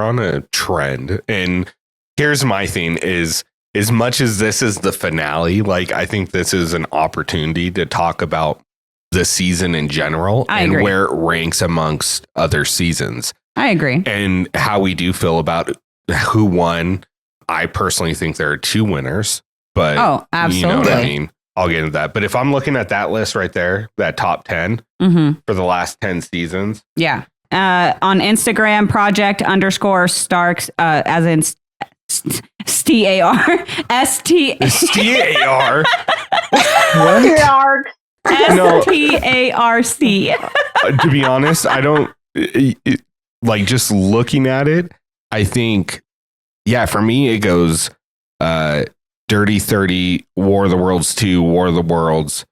on a trend. And here's my thing is, as much as this is the finale, like I think this is an opportunity to talk about the season in general and where it ranks amongst other seasons. I agree. And how we do feel about who won. I personally think there are 2 winners, but absolutely. You know what I mean? I'll get into that. But if I'm looking at that list right there, that top 10 for the last 10 seasons. Yeah. On Instagram, project_Starks, as in STAR. STAR. What? STARC. To be honest, I don't like just looking at it. I think, for me, it goes Dirty 30, War of the Worlds 2, War of the Worlds,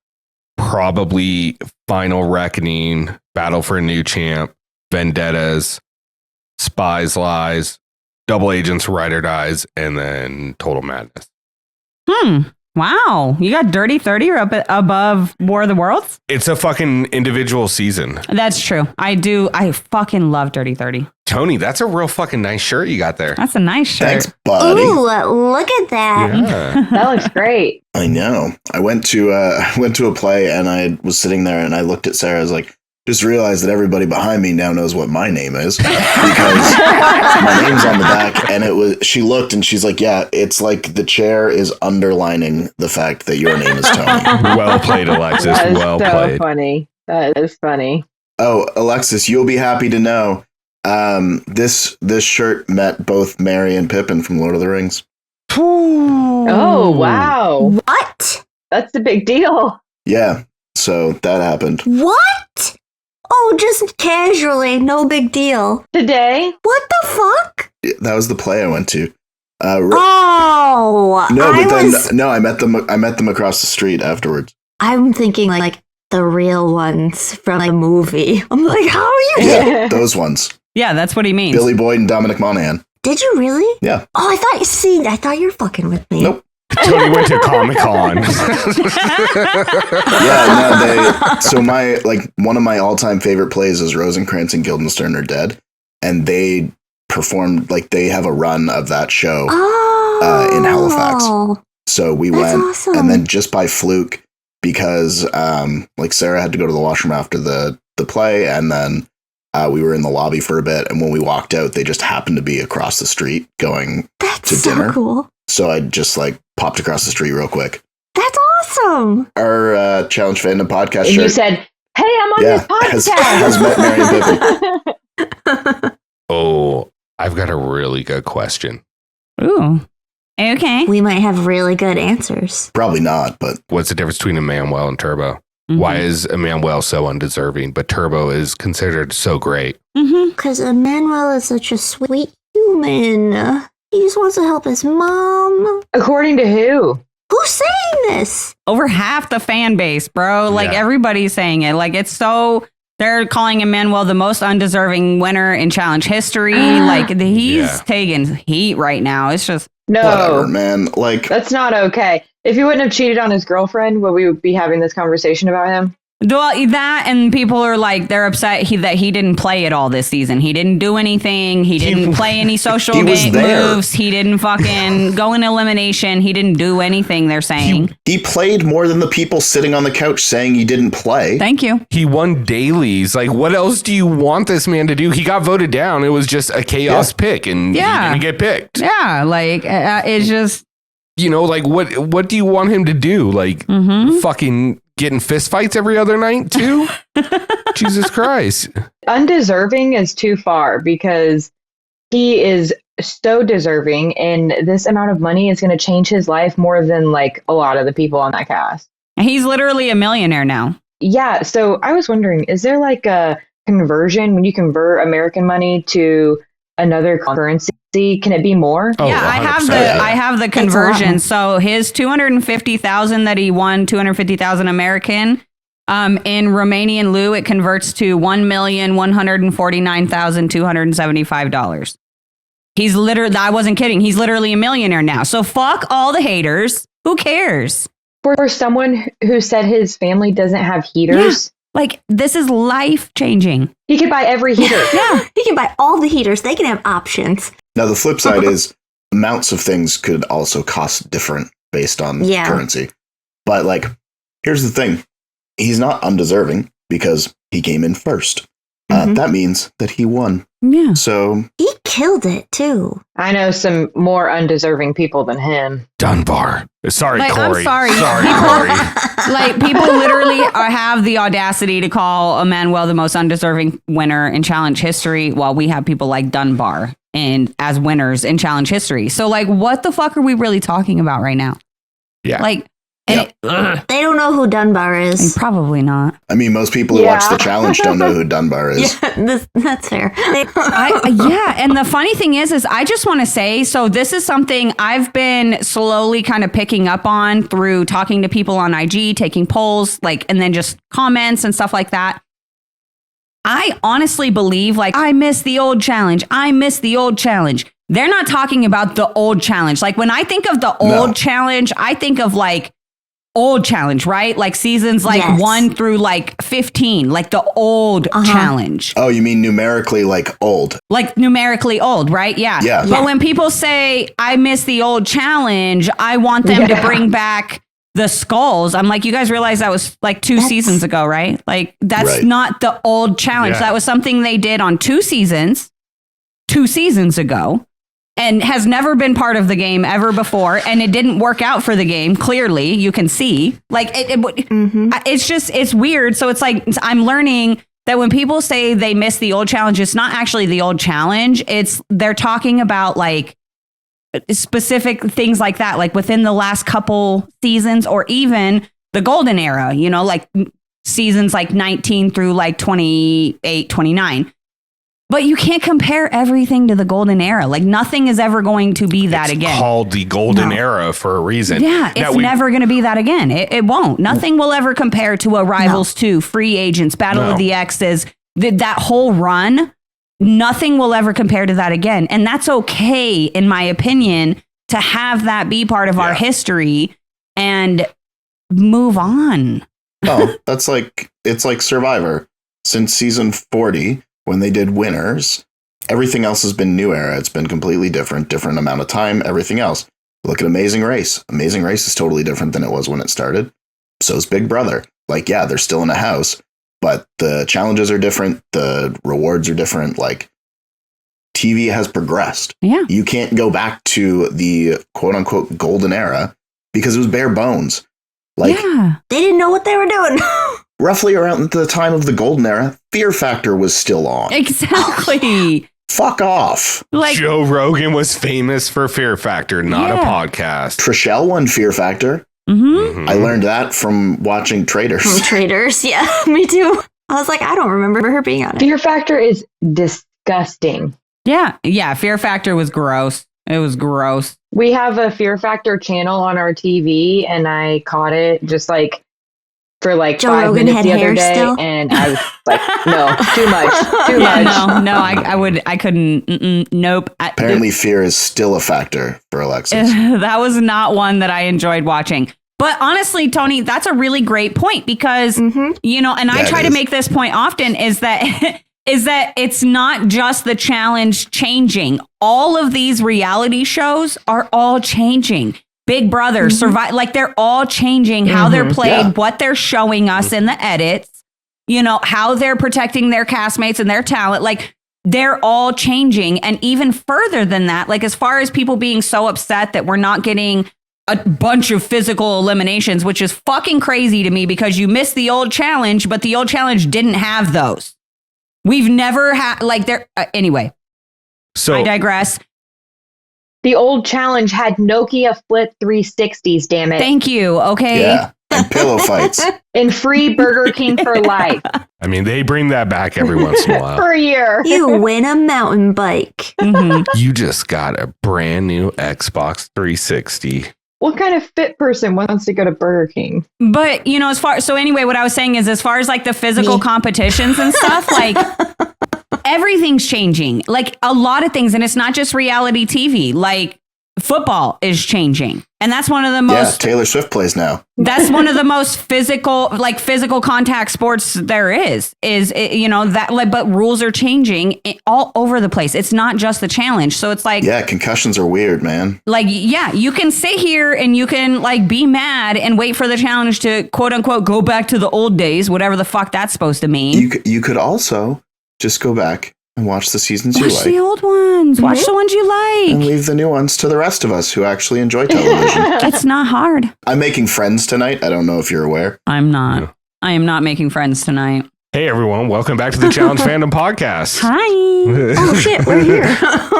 probably Final Reckoning, Battle for a New Champ, Vendettas, Spies, Lies, Double Agents, Ride or Dies, and then Total Madness. Wow. You got Dirty 30 above War of the Worlds? It's a fucking individual season. That's true. I fucking love Dirty 30. Tony, that's a real fucking nice shirt you got there. That's a nice shirt. Thanks, buddy. Ooh, look at that. Yeah. That looks great. I know. I went to a play and I was sitting there and I looked at Sarah. I was like, just realized that everybody behind me now knows what my name is because my name's on the back. And she looked and she's like, yeah, it's like the chair is underlining the fact that your name is Tony. Well played, Alexis. That is well so played. Funny. That is funny. Oh, Alexis, you'll be happy to know this shirt met both Merry and Pippin from Lord of the Rings. Oh, wow. What? That's a big deal. Yeah. So that happened. What? Oh, just casually. No big deal. Today? What the fuck? That was the play I went to. I met them across the street afterwards. I'm thinking like the real ones from the movie. I'm like, how are you? Yeah, those ones. Yeah, that's what he means. Billy Boyd and Dominic Monaghan. Did you really? Yeah. Oh, I thought you were fucking with me. Nope. Tony went to Comic-Con. So one of my all-time favorite plays is Rosencrantz and Guildenstern Are Dead, and they performed, like, they have a run of that show in Halifax. So we went, awesome. And then just by fluke, because Sarah had to go to the washroom after the play, and then we were in the lobby for a bit, and when we walked out, they just happened to be across the street going to dinner. Cool. So I just popped across the street real quick. That's awesome. Our Challenge Fandom Podcast shirt. You said, "Hey, I'm on this podcast." Has met Mary and Pippin. Oh, I've got a really good question. Ooh. Okay. We might have really good answers. Probably not, but what's the difference between Emanuel and Turbo? Mm-hmm. Why is Emanuel so undeserving, but Turbo is considered so great? Because Emanuel is such a sweet human. He just wants to help his mom. According to who? Who's saying this? Over half the fan base, bro. Like, everybody's saying it. Like, it's so... They're calling Emanuel the most undeserving winner in challenge history. Like, he's taking heat right now. It's just... No. Whatever, man. Like... That's not okay. If he wouldn't have cheated on his girlfriend, would we be having this conversation about him? Well, that, and people are like, they're upset that he didn't play at all this season. He didn't do anything. He didn't play any social game moves. He didn't fucking go in elimination. He didn't do anything, they're saying. He played more than the people sitting on the couch saying he didn't play. Thank you. He won dailies. Like, what else do you want this man to do? He got voted down. It was just a chaos pick, and he didn't get picked. Yeah, like, it's just... You know, like, what do you want him to do? Like, fucking... Getting fist fights every other night too? Jesus Christ. Undeserving is too far because he is so deserving, and this amount of money is going to change his life more than like a lot of the people on that cast. He's literally a millionaire now. Yeah. So I was wondering, is there like a conversion when you convert American money to another currency? Can it be more? Oh, yeah, 100%. I have the conversion. So his 250,000 that he won, 250,000 American, in Romanian leu, it converts to $1,149,275. He's literally, I wasn't kidding. He's literally a millionaire now. So fuck all the haters. Who cares? For someone who said his family doesn't have heaters. Like, this is life changing. He could buy every heater. Yeah. He can buy all the heaters. They can have options. Now, the flip side is amounts of things could also cost different based on currency. But like, here's the thing. He's not undeserving because he came in first. That means that he won. Yeah. So he killed it too. I know some more undeserving people than him. Dunbar. Sorry, like, Corey. I'm sorry. Corey. Like, people literally have the audacity to call Emanuel the most undeserving winner in challenge history, while we have people like Dunbar as winners in challenge history. So, like, what the fuck are we really talking about right now? Yeah. Like, they don't know who Dunbar is. Probably not. I mean, most people who watch the challenge don't know who Dunbar is. Yeah, that's fair. And the funny thing is I just want to say, so this is something I've been slowly kind of picking up on through talking to people on IG, taking polls, like, and then just comments and stuff like that. I honestly believe, like, I miss the old challenge. I miss the old challenge. They're not talking about the old challenge. Like, when I think of the old challenge, I think of like old challenge, right? Like seasons like 1 through like 15, like the old challenge. Oh, you mean numerically like old? Like numerically old, right? Yeah. But when people say, I miss the old challenge, I want them to bring back the skulls. I'm like, you guys realize that was like 2 seasons ago, right? Like, that's not the old challenge. That was something they did on 2 seasons ago. And has never been part of the game ever before. And it didn't work out for the game. Clearly, you can see. Like, it's just, it's weird. So it's like, I'm learning that when people say they miss the old challenge, it's not actually the old challenge. They're talking about like specific things like that, like within the last couple seasons, or even the golden era, you know, like seasons like 19 through like 28, 29. But you can't compare everything to the golden era. Like, nothing is ever going to be that again. It's called the golden era for a reason. Yeah, it's never going to be that again. It won't. Nothing will ever compare to a Rivals 2, Free Agents, Battle of the X's, that whole run. Nothing will ever compare to that again. And that's okay, in my opinion, to have that be part of our history and move on. Oh, it's like Survivor. Since season 40, when they did winners, everything else has been new era. It's been completely different amount of time, everything else. Look at Amazing Race. Amazing Race is totally different than it was when it started. So is Big Brother. Like, yeah, they're still in a house, but the challenges are different. The rewards are different. Like, TV has progressed. Yeah. You can't go back to the quote unquote golden era because it was bare bones. Like, they didn't know what they were doing. Roughly around the time of the golden era, Fear Factor was still on. Exactly. Fuck off. Like, Joe Rogan was famous for Fear Factor, not a podcast. Trishelle won Fear Factor. I learned that from watching Traitors. From Traitors, yeah, me too. I was like, I don't remember her being on it. Fear Factor is disgusting. Yeah, Fear Factor was gross. It was gross. We have a Fear Factor channel on our TV, and I caught it just like for like Joe 5 Rogan minutes the other day, still? and I was like, no, too much. I couldn't. Nope. Apparently, fear is still a factor for Alexis. That was not one that I enjoyed watching. But honestly, Tony, that's a really great point because, you know, and I try to make this point often is that it's not just the challenge changing. All of these reality shows are all changing. Big Brother, Survive, like they're all changing how they're played, what they're showing us in the edits, you know, how they're protecting their castmates and their talent. Like, they're all changing. And even further than that, like, as far as people being so upset that we're not getting a bunch of physical eliminations, which is fucking crazy to me because you missed the old challenge, but the old challenge didn't have those. We've never had, like, there. Anyway, so I digress. The old challenge had Nokia Flip 360s, damn it. Thank you. Okay. Yeah. And pillow fights. And free Burger King for life. I mean, they bring that back every once in a while. For a year. You win a mountain bike. You just got a brand new Xbox 360. What kind of fit person wants to go to Burger King? But, you know, so anyway, what I was saying is as far as like the physical competitions and stuff, like everything's changing, like a lot of things. And it's not just reality TV. Like football is changing. And that's one of the most Taylor Swift plays now. That's one of the most physical contact sports there is but rules are changing all over the place. It's not just the challenge. So it's like, concussions are weird, man. Like, you can sit here and you can like be mad and wait for the challenge to quote unquote go back to the old days, whatever the fuck that's supposed to mean. You could also just go back and watch the seasons you like. Watch the old ones. Watch the ones you like. And leave the new ones to the rest of us who actually enjoy television. It's not hard. I'm making friends tonight. I don't know if you're aware. I'm not. Yeah. I am not making friends tonight. Hey, everyone. Welcome back to the Challenge Fandom Podcast. Hi. Oh, shit. We're here.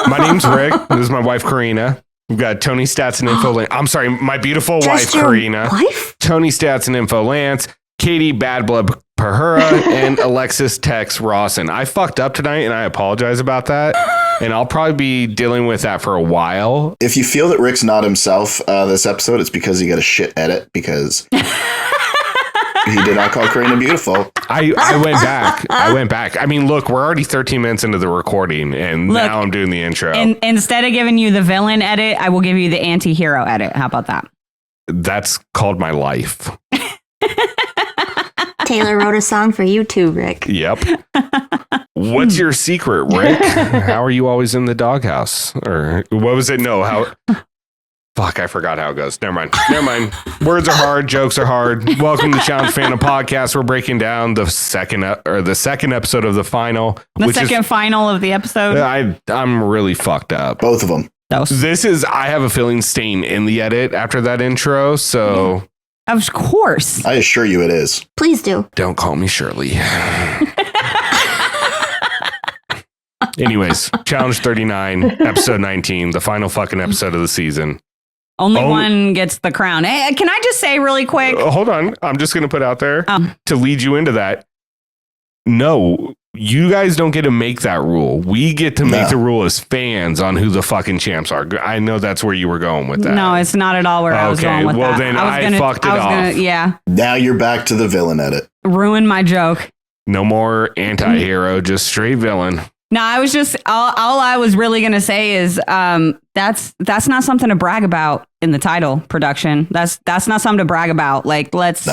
My name's Rick. This is my wife, Karina. We've got Tony Stats and Info. I'm sorry, my beautiful wife, Karina. Wife? Tony Stats and Info Lance. Katie Bad Blood Pahura and Alexis Tex Rawson. I fucked up tonight and I apologize about that. And I'll probably be dealing with that for a while. If you feel that Rick's not himself this episode, it's because he got a shit edit because he did not call Karina beautiful. I went back. I mean, look, we're already 13 minutes into the recording and now I'm doing the intro. And instead of giving you the villain edit, I will give you the anti-hero edit. How about that? That's called my life. Taylor wrote a song for you too, Rick. Yep. What's your secret, Rick? How are you always in the doghouse? Or what was it? No, how... Fuck, I forgot how it goes. Never mind. Words are hard. Jokes are hard. Welcome to Challenge Fandom Podcast. We're breaking down the second episode of the final. Final of the episode. I'm really fucked up. Both of them. I have a feeling staying in the edit after that intro, so... Yeah. Of course. I assure you it is. Please do. Don't call me Shirley. Anyways, Challenge 39, Episode 19, the final fucking episode of the season. Only one gets the crown. Hey, can I just say really quick? Hold on. I'm just going to put out there to lead you into that. No, you guys don't get to make that rule. We get to make the rule as fans on who the fucking champs are. I know that's where you were going with that. No, it's not at all where I was going with that. Well, then I fucked it off. Yeah. Now you're back to the villain edit. Ruin my joke. No more anti-hero, just straight villain. No, I was just all I was really gonna say is that's not something to brag about in the title production. That's not something to brag about. Like let's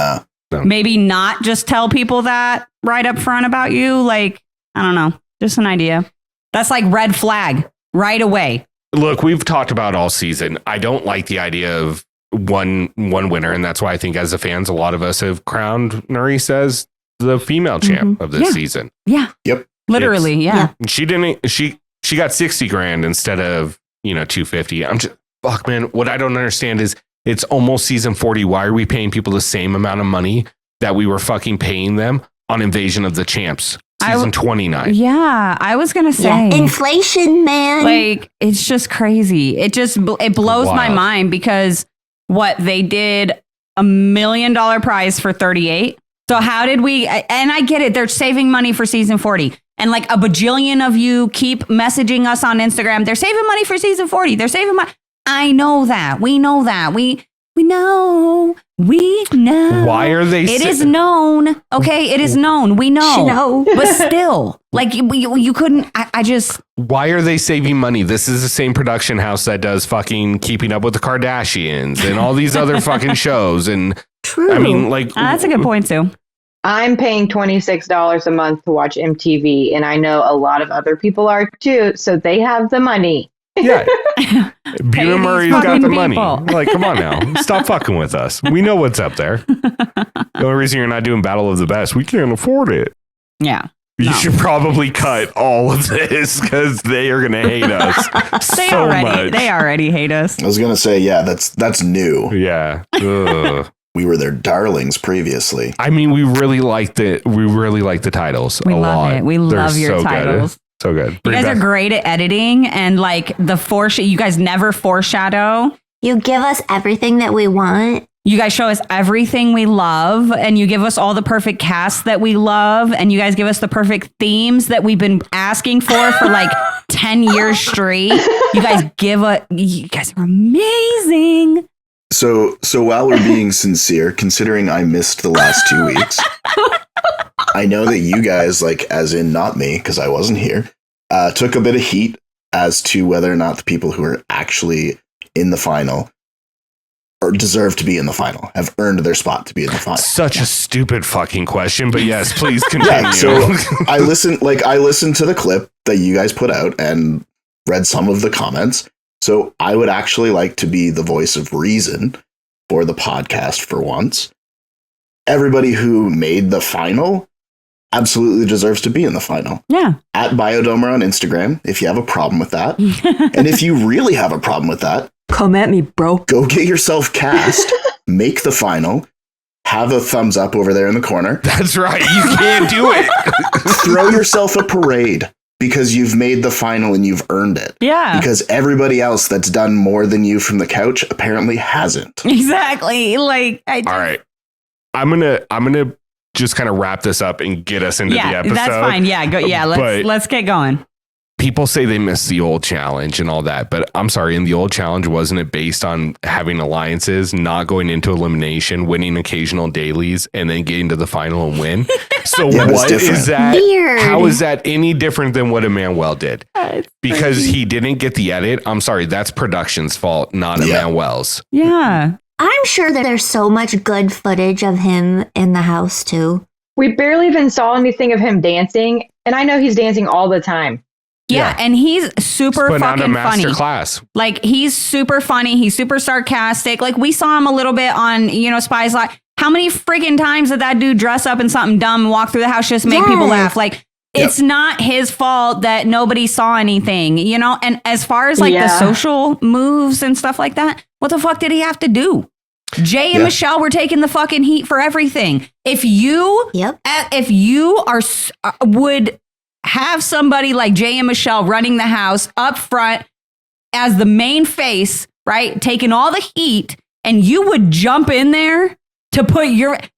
maybe not just tell people that right up front about you. Like I don't know, just an idea. That's like red flag right away. Look, we've talked about all season. I don't like the idea of one winner, and that's why I think as the fans, a lot of us have crowned Nurys as the female champ of this season. Yeah. Yep. Literally, yeah. She didn't. She got $60,000 instead of $250,000. I'm just fuck, man. What I don't understand is it's almost season 40. Why are we paying people the same amount of money that we were fucking paying them on Invasion of the Champs season 29? Yeah, I was gonna say inflation, man. Like it's just crazy. It blows my mind because they did $1 million prize for 38. So how did we? And I get it. They're saving money for season 40. And like a bajillion of you keep messaging us on Instagram. They're saving money for season 40. They're saving money. I know that. We know that. We know. We know. Why are they? It is known. Okay, it is known. We know. But still, like you couldn't. I just. Why are they saving money? This is the same production house that does fucking Keeping Up with the Kardashians and all these other fucking shows. And true. I mean, like that's a good point too. I'm paying $26 a month to watch MTV, and I know a lot of other people are too, so they have the money. Yeah. Buena Murray's got the money. Like, come on now. Stop fucking with us. We know what's up there. The only reason you're not doing Battle of the Best, we can't afford it. Yeah. You should probably cut all of this because they are going to hate us so much. They already hate us. I was going to say, yeah, that's new. Yeah. We were their darlings previously. I mean, we really like the titles. We a love lot. it. We love your so titles. Good. So good. You guys are great at editing and like you guys never foreshadow. You give us everything that we want. You guys show us everything we love, and you give us all the perfect casts that we love, and you guys give us the perfect themes that we've been asking for like 10 years straight. You guys are amazing. So while we're being sincere, considering I missed the last 2 weeks, I know that you guys, like as in not me, because I wasn't here, took a bit of heat as to whether or not the people who are actually in the final or deserve to be in the final, have earned their spot to be in the final? Such a stupid fucking question, but yes, please continue. Yeah, so I listened to the clip that you guys put out and read some of the comments. So I would actually like to be the voice of reason for the podcast for once. Everybody who made the final absolutely deserves to be in the final. Yeah. At Biodomer on Instagram, if you have a problem with that. And if you really have a problem with that, come at me, bro. Go get yourself cast, make the final, have a thumbs up over there in the corner. That's right. You can't do it. Throw yourself a parade because you've made the final and you've earned it. Yeah. Because everybody else that's done more than you from the couch apparently hasn't. Exactly. Like, all right. I'm gonna just kind of wrap this up and get us into the episode. That's fine. Yeah, go. Yeah, let's get going. People say they miss the old challenge and all that, but I'm sorry, in the old challenge, wasn't it based on having alliances, not going into elimination, winning occasional dailies, and then getting to the final and win? So what is that? Weird. How is that any different than what Emanuel did? Because he didn't get the edit. I'm sorry, that's production's fault, not Emanuel's. Yeah. I'm sure that there's so much good footage of him in the house too. We barely even saw anything of him dancing, and I know he's dancing all the time. Yeah, and he's super fucking funny. Class. Like, he's super funny. He's super sarcastic. Like, we saw him a little bit on, Spies Live. How many freaking times did that dude dress up in something dumb, walk through the house, just make people laugh? Like, it's not his fault that nobody saw anything, And as far as the social moves and stuff like that, what the fuck did he have to do? Jay and Michelle were taking the fucking heat for everything. If you would have somebody like Jay and Michelle running the house up front as the main face, right? Taking all the heat, and you would jump in there to put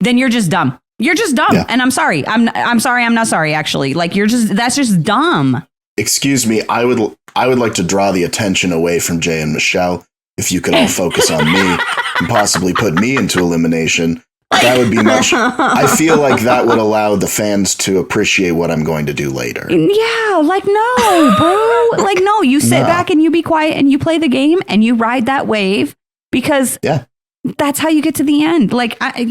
then you're just dumb. You're just dumb. Yeah. And I'm sorry. I'm sorry. I'm not sorry, actually. Like, that's just dumb. Excuse me. I would like to draw the attention away from Jay and Michelle. If you could all focus on me and possibly put me into elimination, that would be much. I feel like that would allow the fans to appreciate what I'm going to do later. Yeah, like, no, bro. Like, no, you sit back and you be quiet and you play the game and you ride that wave because that's how you get to the end. Like, I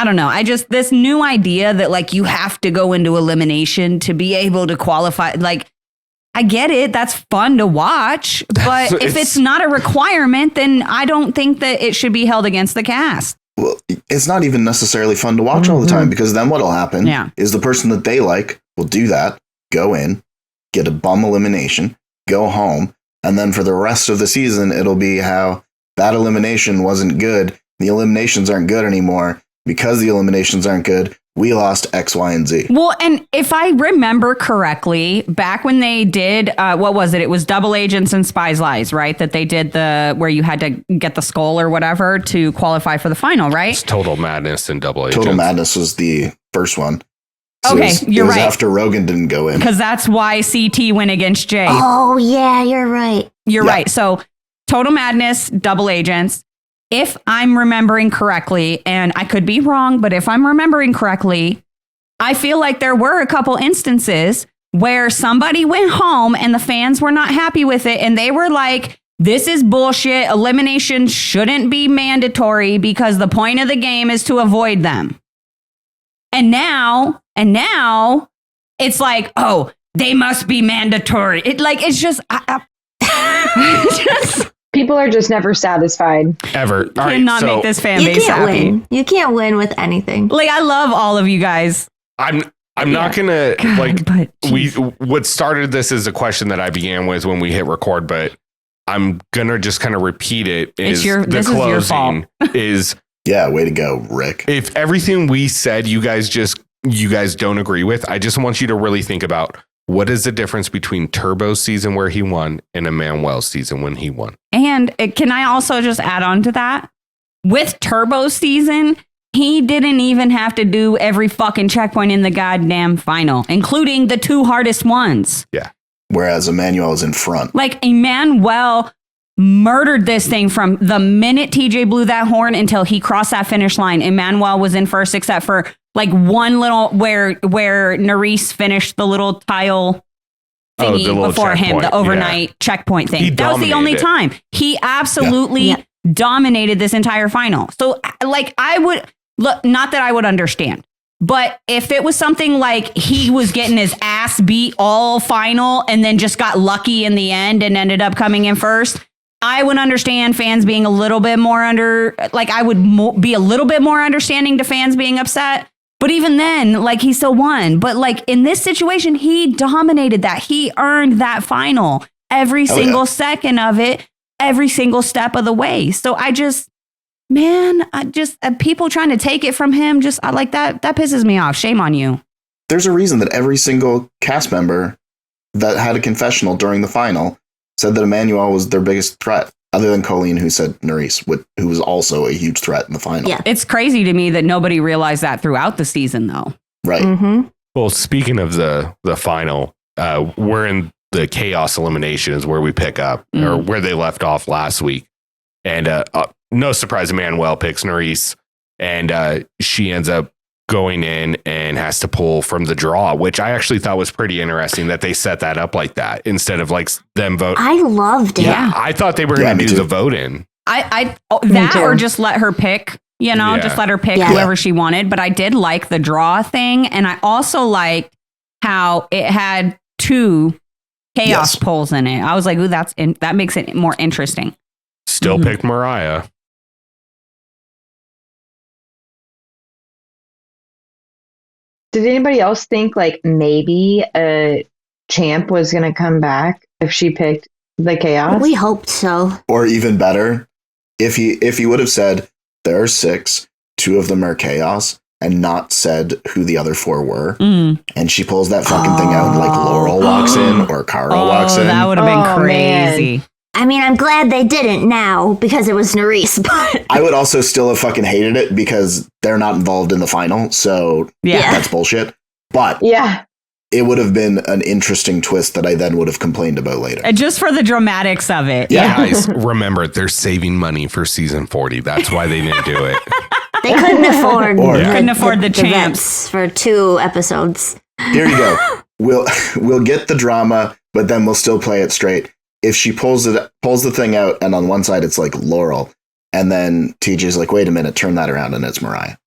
don't know. This new idea that, like, you have to go into elimination to be able to qualify, like, I get it. That's fun to watch. But if it's not a requirement, then I don't think that it should be held against the cast. Well, it's not even necessarily fun to watch all the time, because then what'll happen is the person that they like will do that, go in, get a bum elimination, go home, and then for the rest of the season, it'll be how that elimination wasn't good. The eliminations aren't good anymore. Because the eliminations aren't good, we lost X, Y, and Z. Well, and if I remember correctly, back when they did, what was it? It was Double Agents and Spies Lies, right? That they did where you had to get the skull or whatever to qualify for the final, right? It's Total Madness and Double Agents. Total Madness was the first one. So okay, you're right. After Rogan didn't go in. Because that's why CT went against Jay. Oh, yeah, you're right. You're right. So Total Madness, Double Agents. If I'm remembering correctly, and I could be wrong, but if I'm remembering correctly, I feel like there were a couple instances where somebody went home and the fans were not happy with it. And they were like, this is bullshit. Elimination shouldn't be mandatory because the point of the game is to avoid them. And now it's like, oh, they must be mandatory. It's just... People are just never satisfied. Ever. All right, cannot make this fan base happy. Win. You can't win with anything. Like, I love all of you guys. I'm not gonna what started this is a question that I began with when we hit record, but I'm gonna just kind of repeat it. This is your fault. Yeah, way to go, Rick. If everything we said you guys don't agree with, I just want you to really think about what is the difference between Turbo's season where he won and Emanuel's season when he won. And can I also just add on to that? With Turbo's season, he didn't even have to do every fucking checkpoint in the goddamn final, including the two hardest ones. Yeah. Whereas Emanuel is in front. Like, Emanuel murdered this thing from the minute TJ blew that horn until he crossed that finish line. Emanuel was in first, except for like one little where Nurys finished the little tile thingy before him, the overnight checkpoint thing. That was the only time. He absolutely dominated this entire final. So like I would look, not that I would understand, but if it was something like he was getting his ass beat all final and then just got lucky in the end and ended up coming in first, I would understand fans being a little bit more I would be a little bit more understanding to fans being upset. But even then, like, he still won. But like in this situation, he dominated that. He earned that final every single second of it, every single step of the way. So people trying to take it from him, I like that. That pisses me off. Shame on you. There's a reason that every single cast member that had a confessional during the final said that Emanuel was their biggest threat, other than Colleen, who said Nurys, who was also a huge threat in the final. Yeah. It's crazy to me that nobody realized that throughout the season, though. Right. Mm-hmm. Well, speaking of the final, we're in the chaos elimination is where we pick up, or where they left off last week. And no surprise, Emanuel picks Nurys, and she ends up going in and has to pull from the draw, which I actually thought was pretty interesting that they set that up like that instead of like them vote. I loved it. Yeah, I thought they were going to do the vote in. Or just let her pick, just let her pick whoever she wanted. But I did like the draw thing. And I also liked how it had 2 chaos pulls in it. I was like, ooh, that makes it more interesting. Still picked Mariah. Did anybody else think like maybe a champ was going to come back if she picked the chaos? We hoped so. Or even better, if he would have said there are 6, 2 of them are chaos, and not said who the other 4 were, and she pulls that fucking thing out and like Laurel walks in or Cara walks in. That would have been crazy. Man. I mean, I'm glad they didn't now because it was Nurys, but I would also still have fucking hated it because they're not involved in the final, so that's bullshit. But it would have been an interesting twist that I then would have complained about later. Just for the dramatics of it. Yeah. Guys, remember, they're saving money for season 40. That's why they didn't do it. they couldn't afford the champs for 2 episodes. Here you go. We'll get the drama, but then we'll still play it straight. If she pulls the thing out, and on one side it's like Laurel, and then TJ's like, wait a minute, turn that around, and it's Mariah.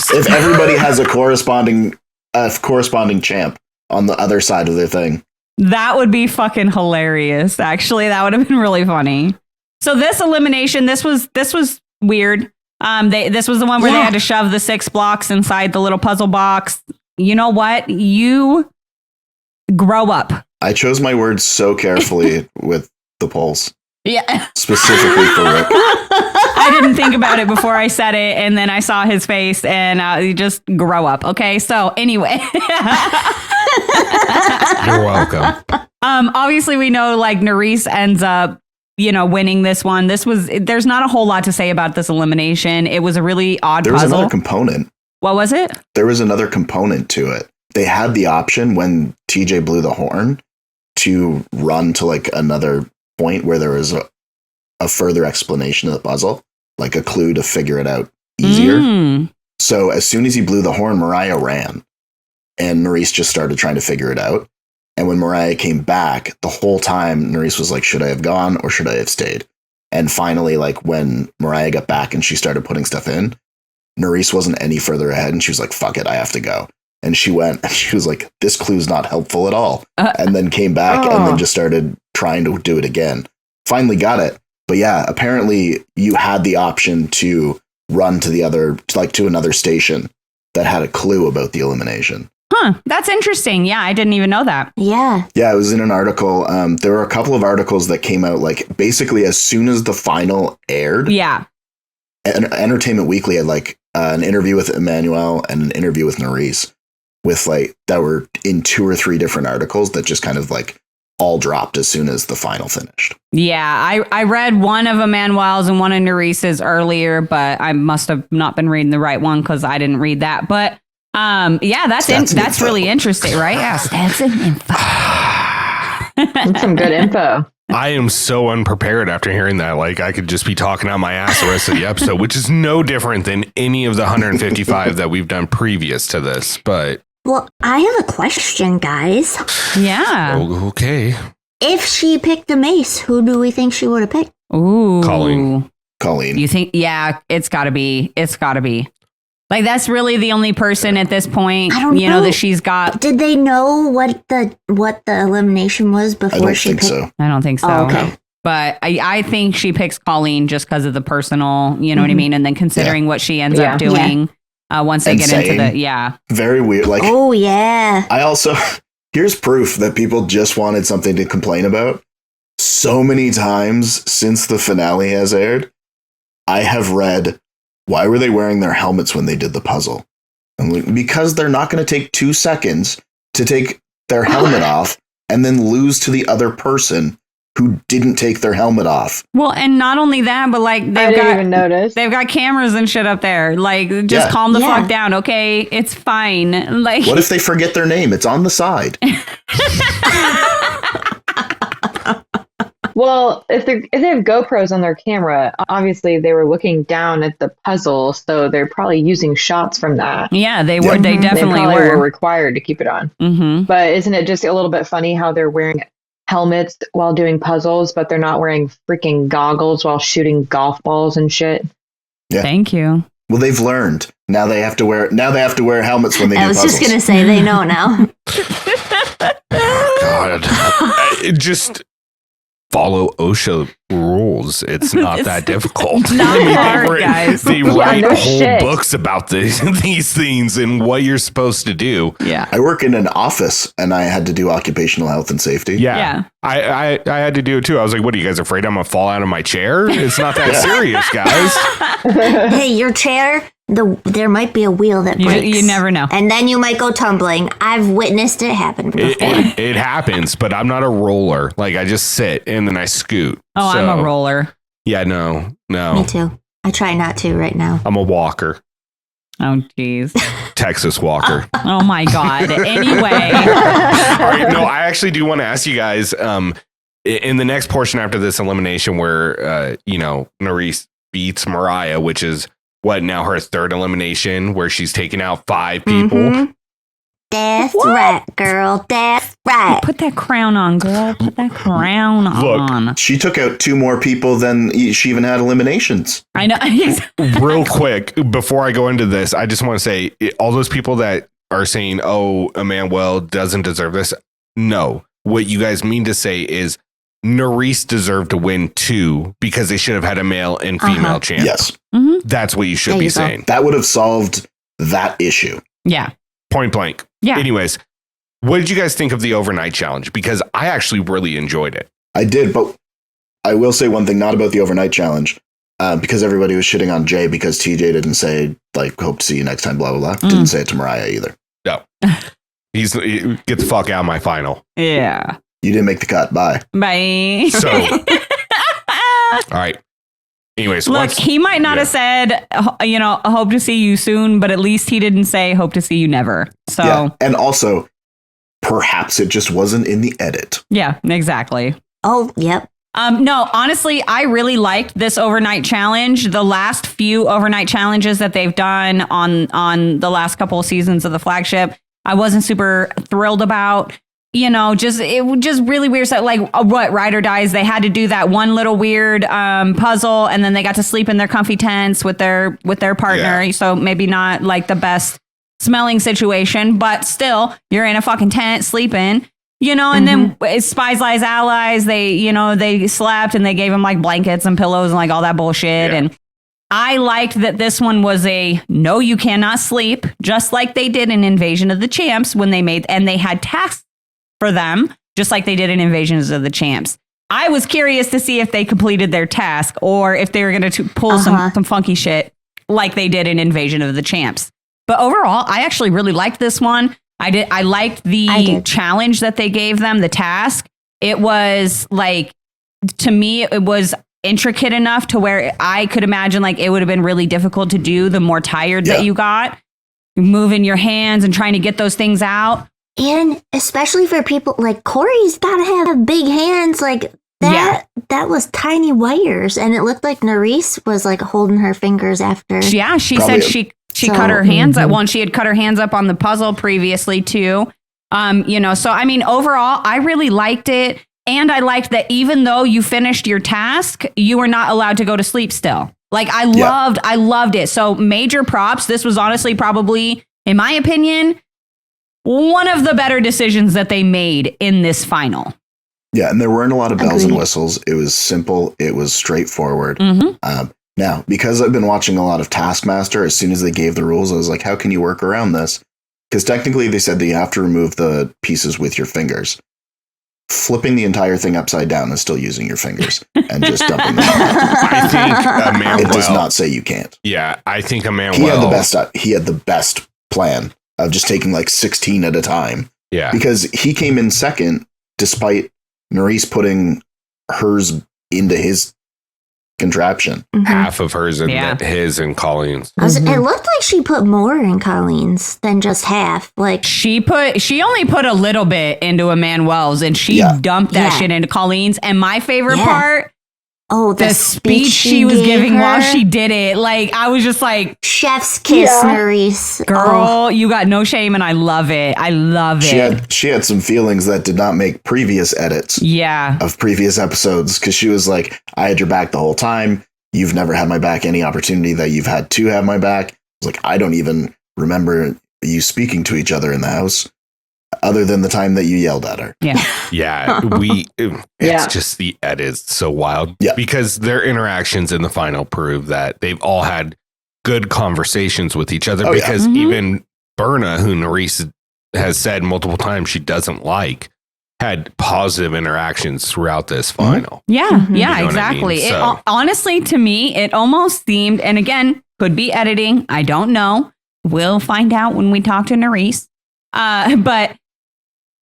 If everybody has a corresponding champ on the other side of their thing, that would be fucking hilarious. Actually, that would have been really funny. So this elimination, this was weird. This was the one where they had to shove the 6 blocks inside the little puzzle box. You know what? You grow up. I chose my words so carefully with the polls. Yeah. Specifically for Rick. I didn't think about it before I said it, and then I saw his face, and you just grow up. Okay, so anyway. You're welcome. Obviously, we know like Nurys ends up, winning this one. There's not a whole lot to say about this elimination. It was a really odd puzzle. There was another component. What was it? There was another component to it. They had the option when TJ blew the horn to run to like another point where there was a further explanation of the puzzle, like a clue to figure it out easier. So as soon as he blew the horn, Mariah ran, and Nurys just started trying to figure it out. And when Mariah came back, the whole time Nurys was like, should I have gone or should I have stayed? And finally, like when Mariah got back and she started putting stuff in, Nurys wasn't any further ahead, and she was like, fuck it, I have to go. And she went, and she was like, this clue's not helpful at all. And then came back and then just started trying to do it again. Finally got it. But yeah, apparently you had the option to run to another station that had a clue about the elimination. Huh. That's interesting. Yeah, I didn't even know that. Yeah. Yeah, it was in an article. There were a couple of articles that came out like basically as soon as the final aired. Yeah. Entertainment Weekly had like an interview with Emanuel and an interview with Nurys that were in 2 or 3 different articles that just kind of like all dropped as soon as the final finished. Yeah, I read one of Emanuel's and one of Nurys's earlier, but I must have not been reading the right one because I didn't read that. But that's really interesting, right? Yeah, stats and info. That's some good info. I am so unprepared after hearing that. Like, I could just be talking out my ass the rest of the episode, which is no different than any of the 155 that we've done previous to this. But Well, I have a question, guys. Yeah. Oh, okay. If she picked a mace, who do we think she would have picked? Ooh. Colleen. You think? Yeah, it's got to be. Like, that's really the only person at this point, I don't know that she's got. Did they know what the elimination was before she picked? So. I don't think so. Oh, okay. But I think she picks Colleen just because of the personal, you know what I mean? And then considering what she ends up doing once they get into the, Very weird. Like, oh, yeah. I also, here's proof that people just wanted something to complain about. So many times since the finale has aired, I have read, why were they wearing their helmets when they did the puzzle? I'm like, because they're not going to take 2 seconds to take their helmet off and then lose to the other person who didn't take their helmet off. Well, and not only that, but like I didn't even notice. They've got cameras and shit up there. Like, just calm the fuck down, okay? It's fine. Like, what if they forget their name? It's on the side. Well, if they have GoPros on their camera, obviously they were looking down at the puzzle, so they're probably using shots from that. Yeah, they were. They definitely were required to keep it on. Mm-hmm. But isn't it just a little bit funny how they're wearing helmets while doing puzzles, but they're not wearing freaking goggles while shooting golf balls and shit? Yeah. Thank you. Well, they've learned. Now they have to wear helmets when they do puzzles. I was just going to say they know now. God. Just follow OSHA rules. It's not that difficult. It's not hard, guys. They write whole books about these things and what you're supposed to do. Yeah. I work in an office and I had to do occupational health and safety. Yeah. I had to do it too. I was like, what are you guys afraid I'm going to fall out of my chair? It's not that serious, guys. Hey, your chair, there might be a wheel that breaks. You never know. And then you might go tumbling. I've witnessed it happen before. It happens, but I'm not a roller. Like, I just sit and then I scoot. Oh, so, I'm a roller. Yeah, no. Me too. I try not to right now. I'm a walker. Oh, jeez. Texas walker. Oh, my God. Anyway. All right, no, I actually do want to ask you guys, in the next portion after this elimination where, Nurys beats Mariah, which is now her third elimination where she's taken out 5 people. Mm-hmm. That's right, girl. That's right. Put that crown on, girl. Put that crown on. She took out 2 more people than she even had eliminations. I know. Real quick, before I go into this, I just want to say all those people that are saying, oh, Emanuel doesn't deserve this. No, what you guys mean to say is Nurys deserved to win 2 because they should have had a male and female champ. Yes. Mm-hmm. That's what you should be saying. That would have solved that issue. Yeah. Point blank. Yeah. Anyways, what did you guys think of the overnight challenge? Because I actually really enjoyed it. I did, but I will say one thing, not about the overnight challenge, because everybody was shitting on Jay because TJ didn't say, like, hope to see you next time, blah, blah, blah. Didn't say it to Mariah either. No. Get the fuck out of my final. Yeah. You didn't make the cut. Bye. Bye. So, all right. Anyways, look, he might not have said, hope to see you soon, but at least he didn't say hope to see you never. So, yeah. And also, perhaps it just wasn't in the edit. Yeah, exactly. Oh, yep. No, honestly, I really liked this overnight challenge. The last few overnight challenges that they've done on the last couple of seasons of the flagship, I wasn't super thrilled about. It was just really weird. So, like, what, Ride or Dies, they had to do that one little weird puzzle, and then they got to sleep in their comfy tents with their partner. Yeah. So maybe not like the best smelling situation, but still, you're in a fucking tent sleeping, and then Spies, Lies, Allies, they slept and they gave them like blankets and pillows and like all that bullshit. Yeah. And I liked that this one was no, you cannot sleep, just like they did in Invasion of the Champs when they had tasks for them, just like they did in Invasions of the Champs. I was curious to see if they completed their task or if they were going to pull some funky shit like they did in Invasion of the Champs. But overall, I actually really liked this one. I liked the challenge that they gave them, the task. It was like, to me, it was intricate enough to where I could imagine like it would have been really difficult to do the more tired that you got. Moving your hands and trying to get those things out. And especially for people like Corey's got to have big hands like that. Yeah. That was tiny wires, and it looked like Nurys was like holding her fingers after. Yeah, she said she She cut her hands up. Well, and she had cut her hands up on the puzzle previously too. So I mean, overall, I really liked it. And I liked that even though you finished your task, you were not allowed to go to sleep still. Like I loved it. So major props. This was honestly probably, in my opinion, one of the better decisions that they made in this final. Yeah. And there weren't a lot of bells and whistles. It was simple. It was straightforward. Now, because I've been watching a lot of Taskmaster, as soon as they gave the rules, I was like, how can you work around this? Because technically they said that you have to remove the pieces with your fingers. Flipping the entire thing upside down is still using your fingers and just dumping them. I think Emanuel, it does not say you can't. Yeah, I think Emanuel, he had the best plan of just taking like 16 at a time. Yeah, because he came in second despite Nurys putting hers into his contraption. Half of hers and his and Colleen's. It looked like she put more in Colleen's than just half. Like she only put a little bit into Emanuel's, and she dumped that shit into Colleen's. And my favorite part, the speech she was giving while she did it. Like I was just like, chef's kiss, Nurys. Girl, you got no shame, and I love it. I love it. She had some feelings that did not make previous edits. Of previous episodes, because she was like, I had your back the whole time. You've never had my back any opportunity that you've had to have my back. I was like, I don't even remember you speaking to each other in the house, other than the time that you yelled at her. It's just the edits so wild because their interactions in the final prove that they've all had good conversations with each other because even Berna, who Nurys has said multiple times she doesn't like, had positive interactions throughout this final. Exactly. I mean? Honestly, to me, it almost seemed, and again, could be editing, I don't know, we'll find out when we talk to Nurys, but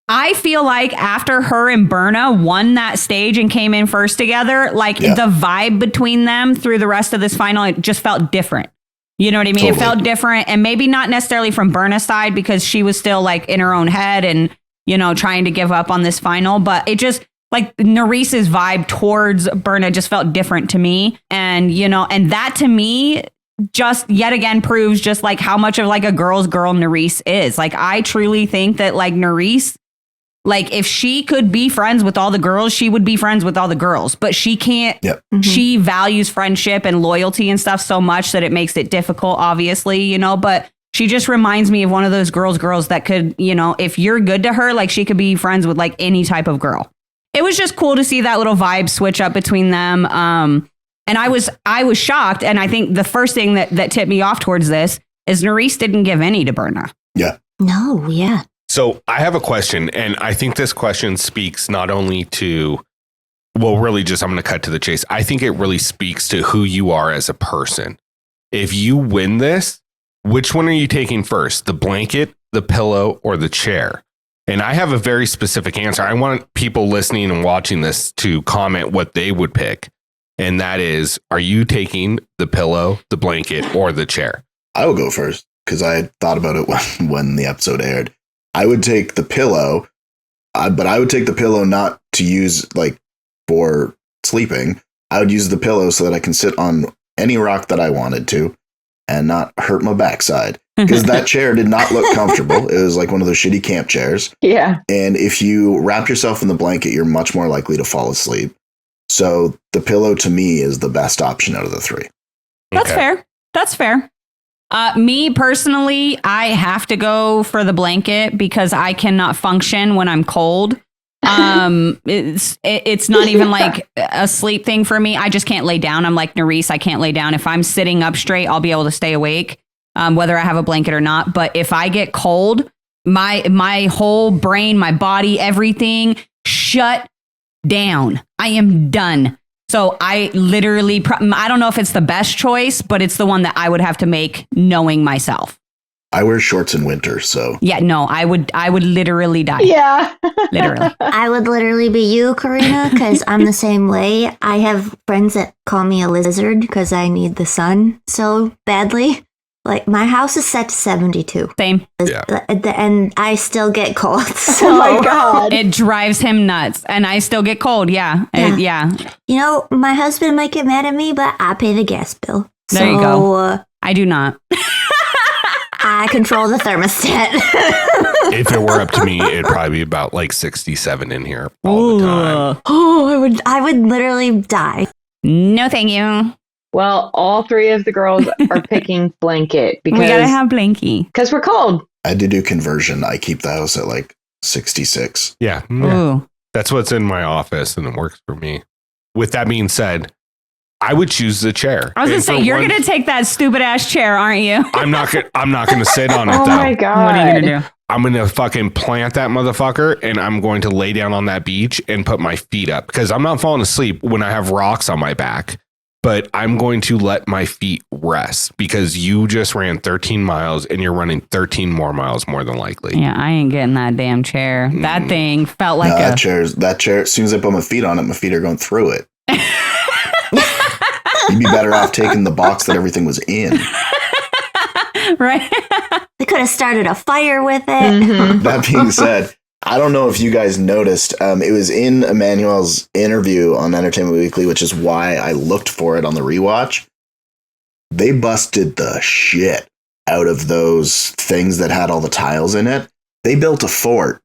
I feel like after her and Berna won that stage and came in first together, like the vibe between them through the rest of this final, it just felt different. You know what I mean? Totally. It felt different, and maybe not necessarily from Berna's side because she was still like in her own head and, you know, trying to give up on this final, but it just like Nurys's vibe towards Berna just felt different to me. And, you know, and that to me just yet again proves just like how much of like a girl's girl Nurys is. Like, I truly think that like Nurys, like if she could be friends with all the girls, she would be friends with all the girls, but she can't. She values friendship and loyalty and stuff so much that it makes it difficult, obviously, you know, but she just reminds me of one of those girls that could, you know, if you're good to her, like she could be friends with like any type of girl. It was just cool to see that little vibe switch up between them. And I was shocked. And I think the first thing that tipped me off towards this is Nurys didn't give any to Berna. So I have a question, and I think this question speaks not only to, well, really just I'm going to cut to the chase. I think it really speaks to who you are as a person. If you win this, which one are you taking first? The blanket, the pillow, or the chair? And I have a very specific answer. I want people listening and watching this to comment what they would pick. And that is, are you taking the pillow, the blanket, or the chair? I will go first because I had thought about it when the episode aired. I would take the pillow, but I would take the pillow not to use like for sleeping. I would use the pillow so that I can sit on any rock that I wanted to and not hurt my backside, because that chair did not look comfortable. It was like one of those shitty camp chairs. Yeah. And if you wrap yourself in the blanket, you're much more likely to fall asleep. So the pillow to me is the best option out of the three. That's fair. That's fair. Me personally, I have to go for the blanket because I cannot function when I'm cold. It's not even like a sleep thing for me. I just can't lay down. I'm like Nurys, I can't lay down. If I'm sitting up straight, I'll be able to stay awake, whether I have a blanket or not. But if I get cold, my whole brain, my body, everything shut down. I am done. So I literally, I don't know if it's the best choice, but it's the one that I would have to make knowing myself. I wear shorts in winter, so. Yeah, no, I would literally die. Yeah. Literally. I would literally be you, Karina, because I'm the same way. I have friends that call me a lizard because I need the sun so badly. Like, my house is set to 72. Same. Yeah. And I still get cold. So. Oh my God. It drives him nuts. And I still get cold. Yeah. Yeah. You know, my husband might get mad at me, but I pay the gas bill. There you go. I do not. I control the thermostat. If it were up to me, it'd probably be about like 67 in here all the time. Oh, I would literally die. No, thank you. Well, all three of the girls are picking blanket because we gotta have blankie because we're cold. I had to do conversion. I keep the house at like 66. Yeah. Ooh. That's what's in my office and it works for me. With that being said, I would choose the chair. I was gonna say you're gonna take that stupid ass chair, aren't you? I'm not gonna sit on it. Oh though. my god! What are you gonna do? I'm gonna fucking plant that motherfucker, and I'm going to lay down on that beach and put my feet up because I'm not falling asleep when I have rocks on my back. But I'm going to let my feet rest because you just ran 13 miles and you're running 13 more miles more than likely. Yeah, I ain't getting that damn chair. That thing felt like that chair. As soon as I put my feet on it, my feet are going through it. You'd be better off taking the box that everything was in. Right? They could have started a fire with it. Mm-hmm. That being said, I don't know if you guys noticed. It was in Emanuel's interview on Entertainment Weekly, which is why I looked for it on the rewatch. They busted the shit out of those things that had all the tiles in it. They built a fort.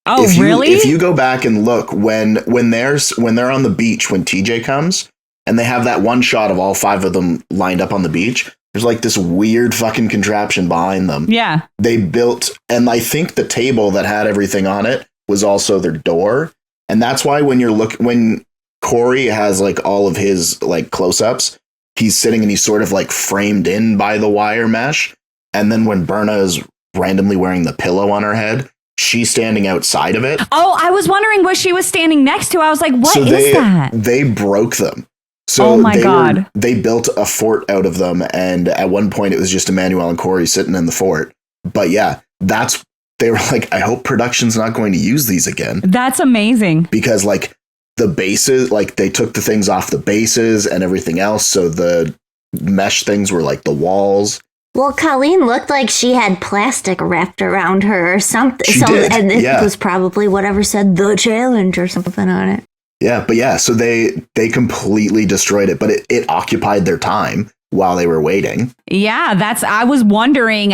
Oh, really? If you go back and look when they're on the beach when TJ comes and they have that one shot of all five of them lined up on the beach, there's like this weird fucking contraption behind them. Yeah. They built, and I think the table that had everything on it was also their door. And that's why when Corey has like all of his like close-ups, he's sitting and he's sort of like framed in by the wire mesh. And then when Berna is randomly wearing the pillow on her head, she's standing outside of it. Oh, I was wondering what she was standing next to. I was like, what is that? They broke them. So oh my God. They built a fort out of them. And at one point it was just Emanuel and Corey sitting in the fort. But yeah, they were like, I hope production's not going to use these again. That's amazing. Because like the bases, like they took the things off the bases and everything else. So the mesh things were like the walls. Well, Colleen looked like she had plastic wrapped around her or something. She did. And it was probably whatever said the challenge or something on it. Yeah, but yeah, so they completely destroyed it, but it occupied their time while they were waiting. Yeah, I was wondering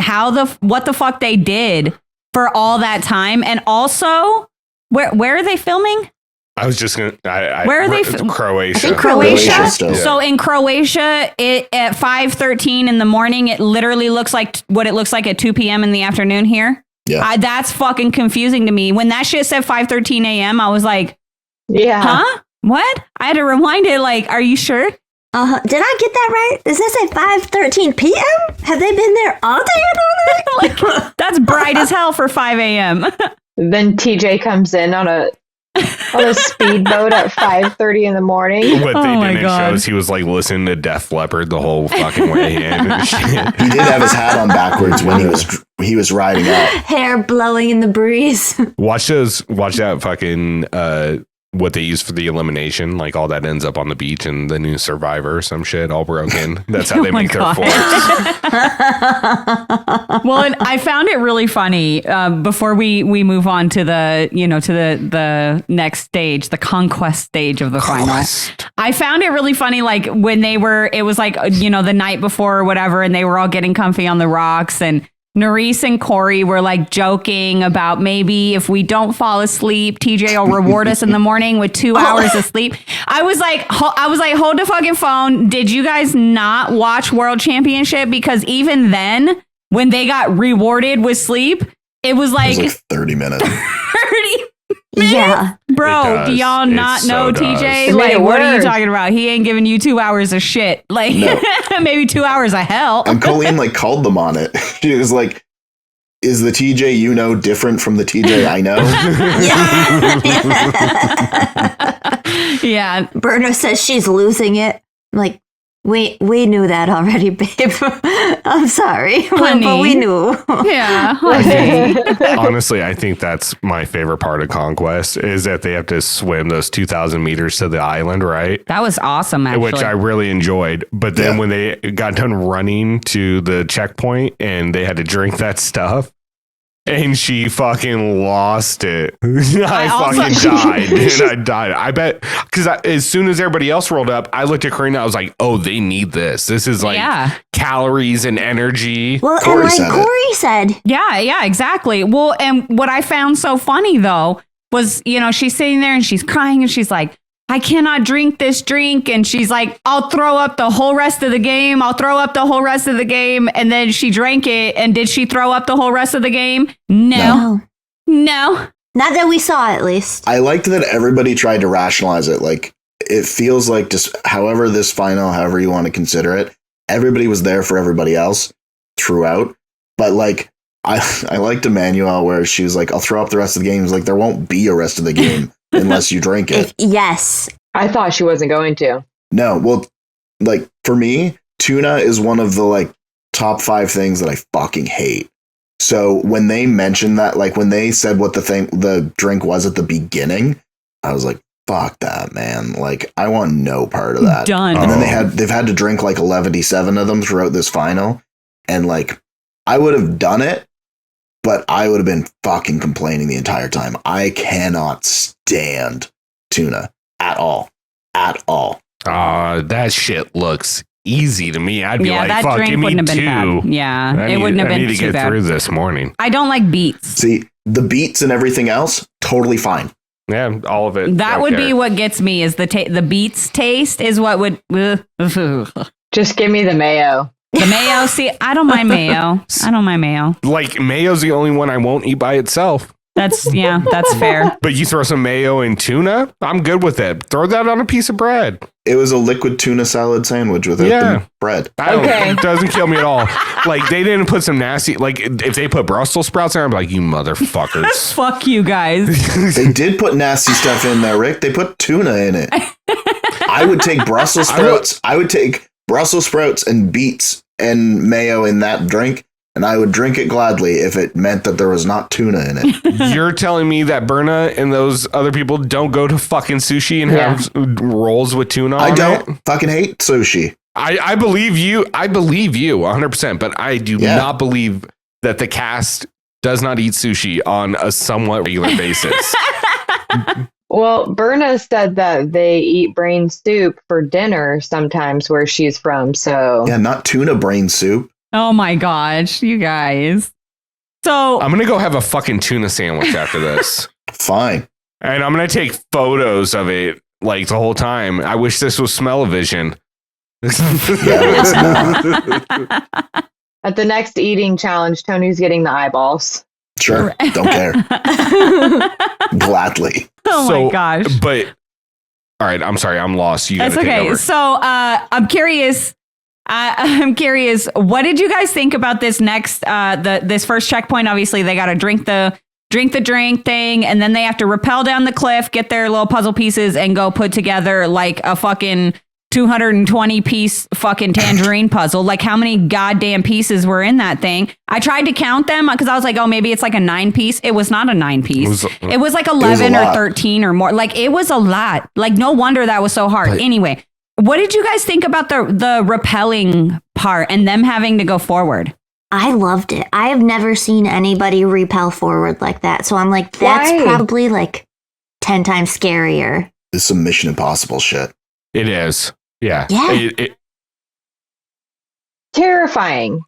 what the fuck they did for all that time. And also, where are they filming? I was just going to... Where are they? Croatia. I think Croatia still. So in Croatia, at 5:13 in the morning, it literally looks like what it looks like at 2 p.m. in the afternoon here. Yeah. That's fucking confusing to me. When that shit said 5:13 a.m., I was like, yeah. huh? What? I had to rewind it like, are you sure? Did I get that right? Does this say 5:13 p.m.? Have they been there all day and all night? Like, that's bright as hell for 5 a.m. Then TJ comes in on a speedboat at 5:30 in the morning. What they didn't show is he was like listening to Def Leppard the whole fucking way in. And shit. He did have his hat on backwards when he was riding up. Hair blowing in the breeze. Watch that fucking what they use for the elimination, like all that ends up on the beach and the new Survivor, some shit all broken. That's how they make their forts. Well, and I found it really funny before we move on to the next stage, the conquest stage of the final. I found it really funny, like when it was like, the night before or whatever, and they were all getting comfy on the rocks, and Nurys and Corey were like joking about maybe if we don't fall asleep, TJ will reward us in the morning with 2 hours of sleep. I was like, hold the fucking phone. Did you guys not watch World Championship? Because even then, when they got rewarded with sleep, it was like 30 minutes. 30 minutes? Yeah. Bro, do y'all not know TJ? Like, what are you talking about? He ain't giving you 2 hours of shit. Like, no. Maybe 2 hours of hell. And Colleen like called them on it. She was like, is the TJ you know different from the TJ I know? Yeah. Berna says she's losing it. Like, we knew that already, babe. I'm sorry, honey. But we knew. Yeah, honey. Honestly, I think that's my favorite part of Conquest is that they have to swim those 2,000 meters to the island, right? That was awesome, actually. Which I really enjoyed. But then when they got done running to the checkpoint and they had to drink that stuff, and she fucking lost it. I fucking died, dude. I died. I bet because as soon as everybody else rolled up, I looked at Karina. I was like, "Oh, they need this. This is like calories and energy." Well, Corey said, yeah, exactly. Well, and what I found so funny though was, she's sitting there and she's crying and she's like, I cannot drink this drink. And she's like, I'll throw up the whole rest of the game. And then she drank it. And did she throw up the whole rest of the game? No. Not that we saw, at least. I liked that everybody tried to rationalize it. Like, it feels like just however you want to consider it, everybody was there for everybody else throughout. But like, I liked Emanuel where she was like, I'll throw up the rest of the game. It was like, there won't be a rest of the game. Unless you drink it. Yes. I thought she wasn't going to. No, well, like for me, tuna is one of the like top 5 things that I fucking hate. So when they mentioned that, like when they said what the drink was at the beginning, I was like, fuck that, man. Like I want no part of that. Done. And then they've had to drink like 11 of them throughout this final. And like I would have done it, but I would have been fucking complaining the entire time. I cannot stand tuna at all. That shit looks easy to me. I'd be like, that fuck, drink give me wouldn't have been 2. bad. Yeah, it wouldn't have been too bad. I need to get through this morning. I don't like beets. See, the beets and everything else, totally fine. Yeah, all of it. That would be what gets me is the beets taste is what would... Just give me the mayo. The mayo, see, I don't mind mayo. Like, mayo's the only one I won't eat by itself. That's fair. But you throw some mayo in tuna, I'm good with it. Throw that on a piece of bread. It was a liquid tuna salad sandwich with the bread. It doesn't kill me at all. Like, they didn't put some nasty, like, if they put Brussels sprouts in, I'm like, you motherfuckers. Fuck you guys. They did put nasty stuff in there, Rick. They put tuna in it. I would take Brussels sprouts. I would take Brussels sprouts and beets and mayo in that drink, and I would drink it gladly if it meant that there was not tuna in it. You're telling me that Berna and those other people don't go to fucking sushi and have rolls with tuna on it? I don't fucking hate sushi. I believe you. I believe you 100%, but I do not believe that the cast does not eat sushi on a somewhat regular basis. Well, Berna said that they eat brain soup for dinner sometimes where she's from. So yeah, not tuna brain soup. Oh my gosh, you guys. So I'm going to go have a fucking tuna sandwich after this. Fine. And I'm going to take photos of it like the whole time. I wish this was smell-o-vision. At the next eating challenge, Tony's getting the eyeballs. Sure. Don't care. Gladly. Oh my gosh. But all right, I'm sorry. I'm lost. You That's okay. So I'm curious. I'm curious. What did you guys think about this next this first checkpoint? Obviously, they got to drink the drink thing, and then they have to rappel down the cliff, get their little puzzle pieces, and go put together like a fucking 220 piece fucking tangerine puzzle. Like, how many goddamn pieces were in that thing? I tried to count them because I was like, oh, maybe it's like a 9 piece. It was not a 9 piece. It was like 11 or 13 or more. Like, it was a lot. Like, no wonder that was so hard. But anyway, what did you guys think about the rappelling part and them having to go forward? I loved it. I have never seen anybody rappel forward like that. So I'm like, that's probably like 10 times scarier. It's some Mission Impossible shit. It is. Yeah. Terrifying.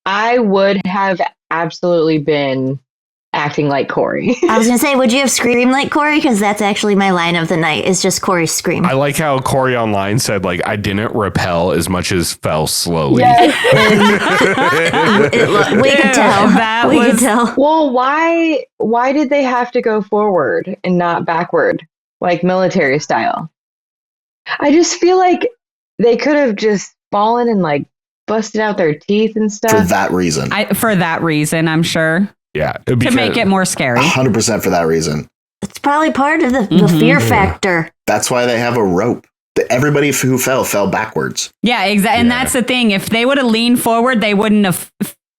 I would have absolutely been acting like Corey. I was going to say, would you have screamed like Corey? Because that's actually my line of the night, is just Corey's scream. I like how Corey online said, like, I didn't rappel as much as fell slowly. Yes. We could tell. We could tell. Well, why did they have to go forward and not backward, like military style? I just feel like they could have just fallen and like busted out their teeth and stuff. For that reason. I'm sure. Yeah. To make it more scary. 100% for that reason. It's probably part of the fear factor. That's why they have a rope. Everybody who fell backwards. Yeah, exactly. And that's the thing. If they would have leaned forward, they wouldn't have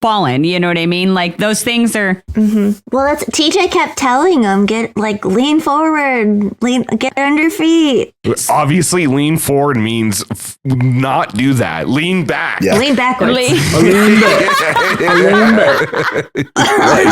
fallen. You know what I mean? Like those things are. Mm-hmm. Well, that's TJ kept telling him, lean forward, get under your feet. Obviously, lean forward means not do that. Lean back. Yeah. Lean backwards. Lean back. Like,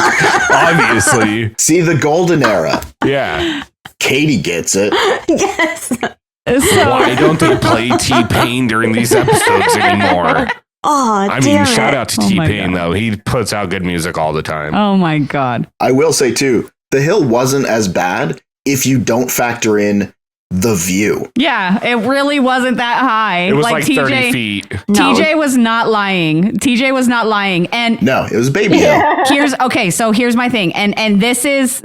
obviously. See the golden era. Yeah. Katie gets it. Yes. So, why don't they play T-Pain during these episodes anymore? Oh, I mean, shout out to T-Pain, though. He puts out good music all the time. Oh, my God. I will say, too, The Hill wasn't as bad if you don't factor in The View. Yeah, it really wasn't that high. It was like 30 feet. TJ was not lying. And no, it was Baby Hill. So here's my thing. And this is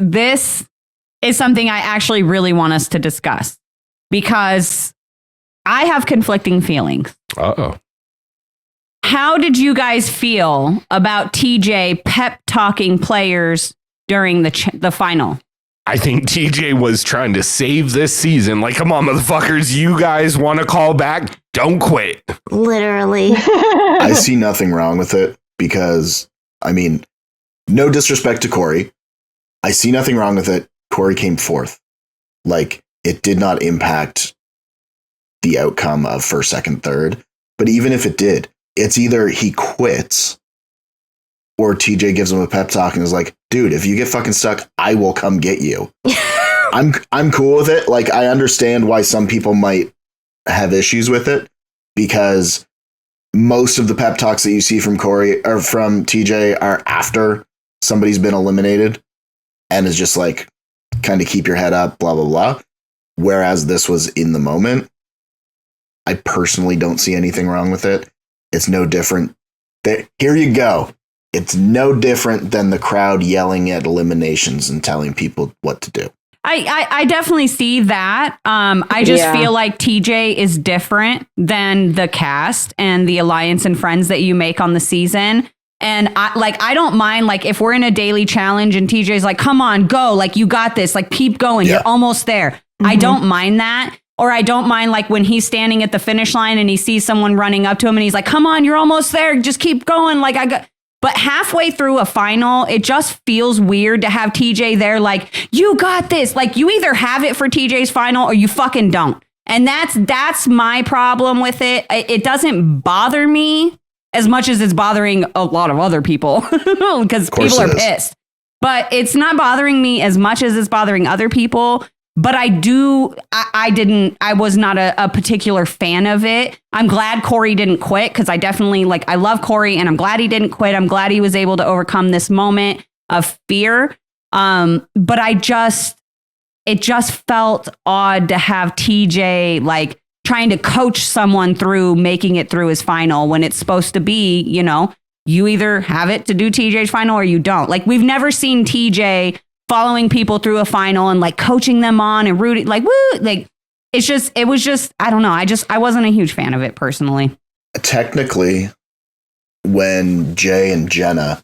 something I actually really want us to discuss because I have conflicting feelings. Uh-oh. How did you guys feel about TJ pep talking players during the final? I think TJ was trying to save this season. Like, come on, motherfuckers, you guys want to call back? Don't quit. Literally. I see nothing wrong with it because, I mean, no disrespect to Corey. I see nothing wrong with it. Corey came fourth. Like, it did not impact the outcome of first, second, third. But even if it did, it's either he quits or TJ gives him a pep talk and is like, dude, if you get fucking stuck, I will come get you. I'm cool with it. Like, I understand why some people might have issues with it because most of the pep talks that you see from Corey or from TJ are after somebody's been eliminated and is just like, kind of keep your head up, blah, blah, blah. Whereas this was in the moment. I personally don't see anything wrong with it. It's no different. Here you go. It's no different than the crowd yelling at eliminations and telling people what to do. I definitely see that. I just feel like TJ is different than the cast and the alliance and friends that you make on the season. And I don't mind, like, if we're in a daily challenge and TJ's like, come on, go, like, you got this, like, keep going. You're almost there. Mm-hmm. I don't mind that. Or I don't mind, like, when he's standing at the finish line and he sees someone running up to him and he's like, come on, you're almost there. Just keep going. Like, but halfway through a final, it just feels weird to have TJ there. Like, you got this. Like, you either have it for TJ's final or you fucking don't. And that's my problem with it. It doesn't bother me as much as it's bothering a lot of other people because people are pissed. But it's not bothering me as much as it's bothering other people. But I was not a particular fan of it. I'm glad Corey didn't quit because I definitely, like, I love Corey and I'm glad he didn't quit. I'm glad he was able to overcome this moment of fear. But it just felt odd to have TJ, like, trying to coach someone through making it through his final when it's supposed to be, you know, you either have it to do TJ's final or you don't. Like, we've never seen TJ following people through a final and, like, coaching them on and rooting, like, woo, like, it was just, I don't know. I wasn't a huge fan of it personally. Technically, when Jay and Jenna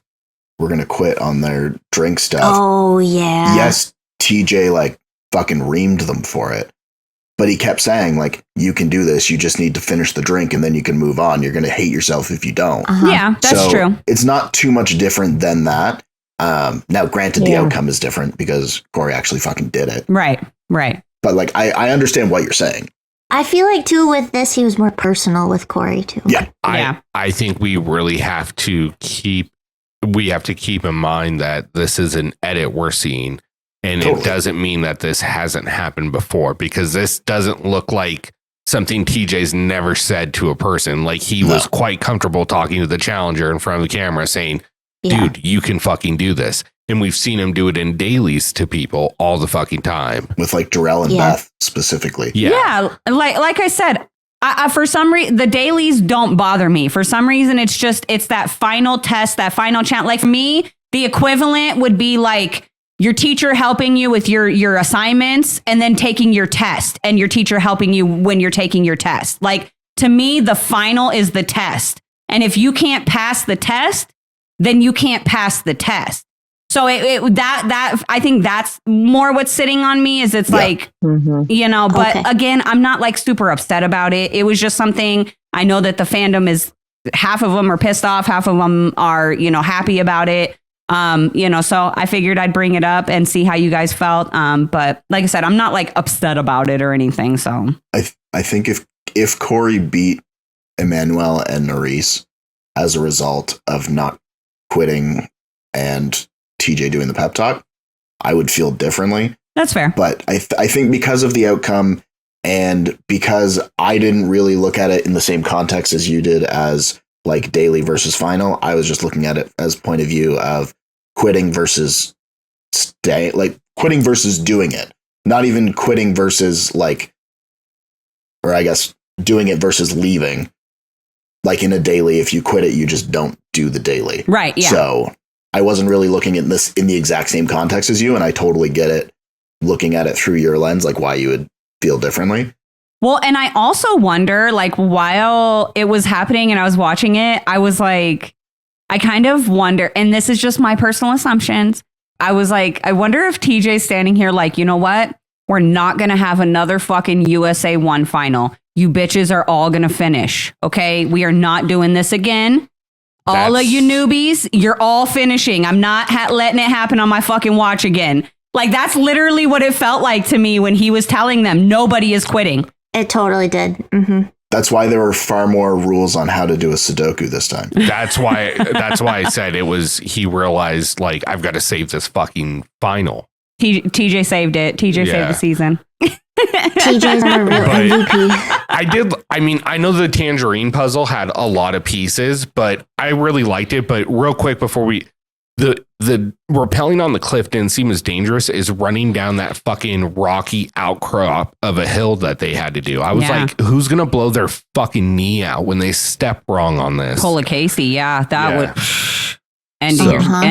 were going to quit on their drink stuff. Oh, yeah. Yes, TJ, like, fucking reamed them for it. But he kept saying, like, you can do this. You just need to finish the drink and then you can move on. You're going to hate yourself if you don't. Uh-huh. Yeah, that's true. It's not too much different than that. Now, granted, the outcome is different because Corey actually fucking did it. Right. But, like, I understand what you're saying. I feel like, too, with this, he was more personal with Corey, too. Yeah. I think we really have to keep in mind that this is an edit we're seeing. And It doesn't mean that this hasn't happened before because this doesn't look like something TJ's never said to a person. Like, he was quite comfortable talking to the challenger in front of the camera saying, dude, you can fucking do this. And we've seen him do it in dailies to people all the fucking time. With, like, Darrell and Beth specifically. Yeah. Like I said, for some reason, the dailies don't bother me. For some reason, it's that final test, that final challenge. Like, for me, the equivalent would be like your teacher helping you with your assignments and then taking your test and your teacher helping you when you're taking your test. Like, to me, the final is the test. And if you can't pass the test, then you can't pass the test. So that I think that's more what's sitting on me is it's like, you know, but again, I'm not, like, super upset about it. It was just something I know that the fandom is half of them are pissed off, half of them are, happy about it. So I figured I'd bring it up and see how you guys felt. But like I said, I'm not like upset about it or anything. So I think if Corey beat Emanuel and Nurys as a result of not quitting and TJ doing the pep talk, I would feel differently. That's fair. But I think because of the outcome and because I didn't really look at it in the same context as you did as like daily versus final, I was just looking at it as point of view of quitting versus quitting versus doing it. Not even quitting versus or I guess doing it versus leaving. Like in a daily, if you quit it, you just don't do the daily. Right. Yeah. So I wasn't really looking at this in the exact same context as you. And I totally get it looking at it through your lens, like why you would feel differently. Well, and I also wonder, like, while it was happening and I was watching it, I was like, I kind of wonder, and this is just my personal assumptions. I was like, I wonder if TJ's standing here like, you know what? We're not going to have another fucking USA 1 final. You bitches are all going to finish. Okay. We are not doing this again. All of you newbies, you're all finishing. I'm not letting it happen on my fucking watch again. Like, that's literally what it felt like to me when he was telling them nobody is quitting. It totally did. Mm-hmm. That's why there were far more rules on how to do a Sudoku this time. That's why I said he realized, like, I've got to save this fucking final. TJ saved it. TJ saved the season. TJ's a real MVP. I know the tangerine puzzle had a lot of pieces, but I really liked it. But real quick before the rappelling on the cliff didn't seem as dangerous as running down that fucking rocky outcrop of a hill that they had to do. I was like, who's going to blow their fucking knee out when they step wrong on this? Pull a Casey. That would end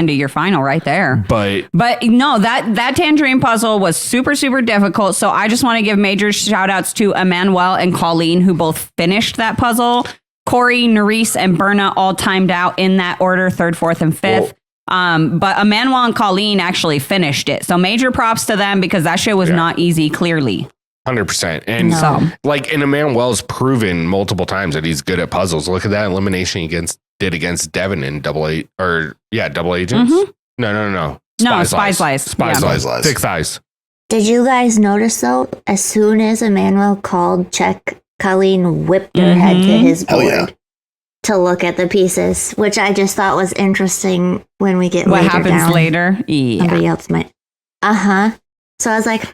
of your final right there. But no, that tangerine puzzle was super, super difficult. So I just want to give major shout outs to Emanuel and Colleen, who both finished that puzzle. Corey, Nurys, and Berna all timed out in that order, 3rd, 4th, and 5th. But Emanuel and Colleen actually finished it. So major props to them because that shit was not easy, clearly. 100%. And and Emanuel's proven multiple times that he's good at puzzles. Look at that elimination against Devin in double agents. Mm-hmm. No. Spies Lies. Thick thighs. Did you guys notice though, as soon as Emanuel called check, Colleen whipped her head to his board to look at the pieces, which I just thought was interesting when we get what happens down. Later. Yeah. Somebody else might. So I was like,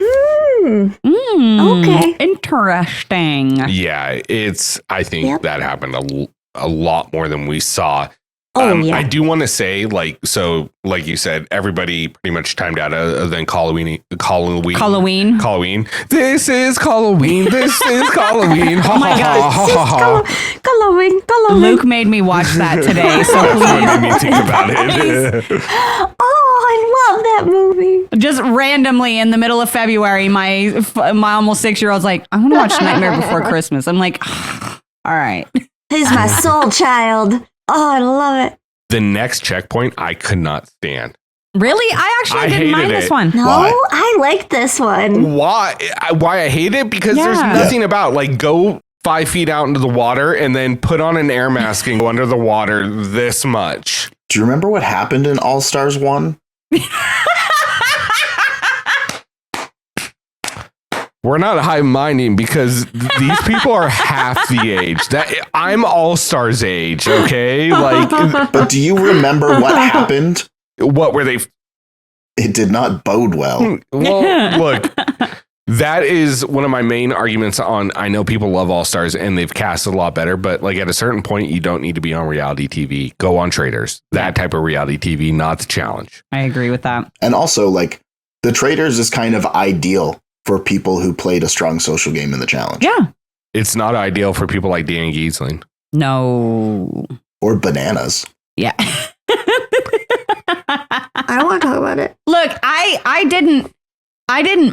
okay. Interesting. Yeah, I think that happened a lot more than we saw. I do want to say, like you said, everybody pretty much timed out other than Halloween. This is Halloween. This is Halloween. Oh my God. Halloween. Luke made me watch that today. So please. What made me think about it. I love that movie. Just randomly in the middle of February, my almost 6-year-old's like, I want to watch Nightmare Before Christmas. I'm like, all right. He's my soul child. Oh, I love it. The next checkpoint, I could not stand. Really? I actually didn't mind this one. No, I like this one. Why I hate it? Because there's nothing about, like, go 5 feet out into the water and then put on an air mask and go under the water this much. Do you remember what happened in All Stars 1? We're not high-minding because these people are half the age. That I'm All-Stars age, okay? But do you remember what happened? What were they? It did not bode well. Well, look, that is one of my main arguments on. I know people love All-Stars and they've cast a lot better, but like at a certain point, you don't need to be on reality TV. Go on Traders. That type of reality TV, not the challenge. I agree with that. And also, like, the Traders is kind of ideal for people who played a strong social game in the challenge. Yeah. It's not ideal for people like Dan Giesling. No. Or Bananas. Yeah. I don't want to talk about it. Look, I didn't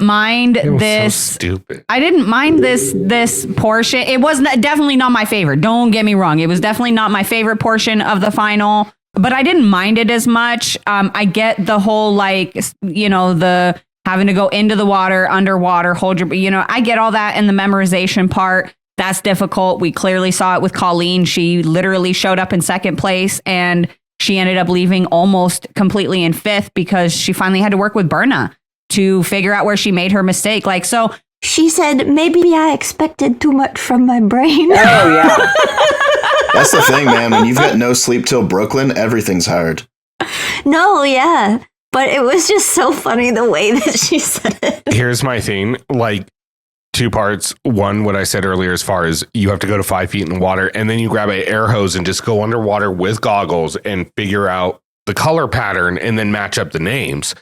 mind this. So stupid. I didn't mind this portion. It was definitely not my favorite. Don't get me wrong. It was definitely not my favorite portion of the final, but I didn't mind it as much. I get the whole, like, the having to go into the water, underwater, hold your, I get all that in the memorization part. That's difficult. We clearly saw it with Colleen. She literally showed up in second place and she ended up leaving almost completely in fifth because she finally had to work with Berna to figure out where she made her mistake. Like, so she said, maybe I expected too much from my brain. Oh, yeah. That's the thing, man. When you've got no sleep till Brooklyn, everything's hard. No, yeah. But it was just so funny the way that she said it. Here's my thing. Like, two parts. One, what I said earlier, as far as you have to go to 5 feet in the water and then you grab an air hose and just go underwater with goggles and figure out the color pattern and then match up the names.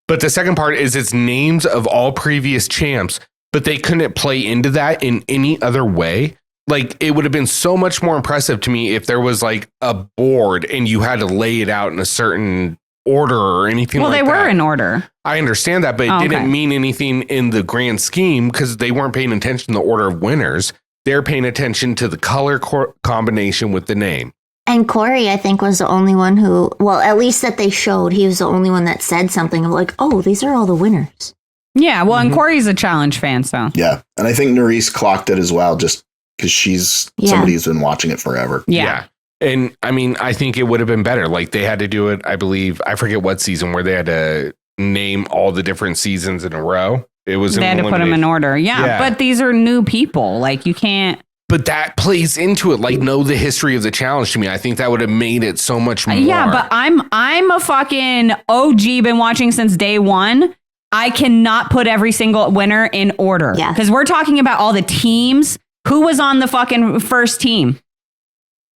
But the second part is it's names of all previous champs, but they couldn't play into that in any other way. Like, it would have been so much more impressive to me if there was like a board and you had to lay it out in a certain order or anything like that. Well, they were in order. I understand that, but it didn't mean anything in the grand scheme because they weren't paying attention to the order of winners. They're paying attention to the color combination with the name. And Corey, I think, was the only one who, well, at least that they showed, he was the only one that said something of like, oh, these are all the winners. Yeah, well, and Corey's a challenge fan, so. Yeah, and I think Nurys clocked it as well, just because she's somebody who's been watching it forever. Yeah. And I mean, I think it would have been better. Like, they had to do it, I believe, I forget what season, where they had to name all the different seasons in a row. It was they had to put them in order. Yeah, but these are new people. Like, you can't. But that plays into it. Like, know the history of the challenge to me. I think that would have made it so much more. Yeah, but I'm a fucking OG, been watching since day one. I cannot put every single winner in order. Yeah. Because we're talking about all the teams. Who was on the fucking first team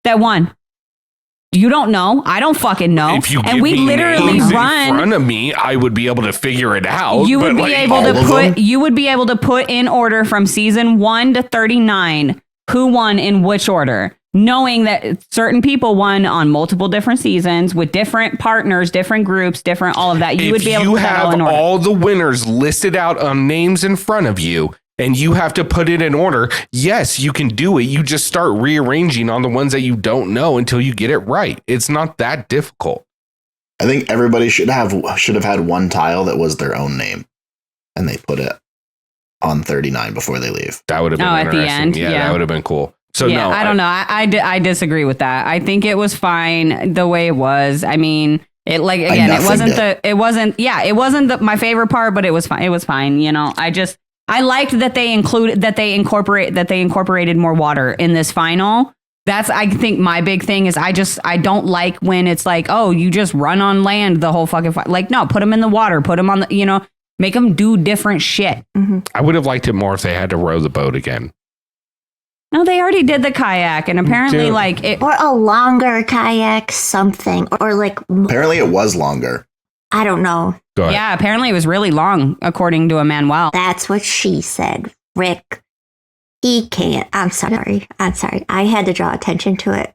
that won? You don't know. I don't fucking know. If you and we literally run in front of me, I would be able to figure it out. You would be able to put. You would be able to put in order from season 1 to 39 who won in which order, knowing that certain people won on multiple different seasons with different partners, different groups, different all of that. You would be able to put that all in order. You have all the winners listed out on names in front of you, and you have to put it in order. Yes, you can do it. You just start rearranging on the ones that you don't know until you get it right. It's not that difficult. I think everybody should have had one tile that was their own name, and they put it on 39 before they leave. That would have been interesting. At the end. Yeah, that would have been cool. So yeah, I don't know. I disagree with that. I think it was fine the way it was. I mean, it like again, it wasn't my favorite part, but it was fine. It was fine. You know, I liked that they incorporated more water in this final. That's, I think, my big thing is I don't like when it's like, oh, you just run on land the whole fucking like, no, put them in the water, put them on the, you know, make them do different shit. Mm-hmm. I would have liked it more if they had to row the boat again. No, they already did the kayak, and apparently, like it, or a longer kayak, something, or like apparently it was longer. I don't know. Yeah, apparently it was really long, according to Emanuel. That's what she said. Rick, he can't. I'm sorry. I had to draw attention to it.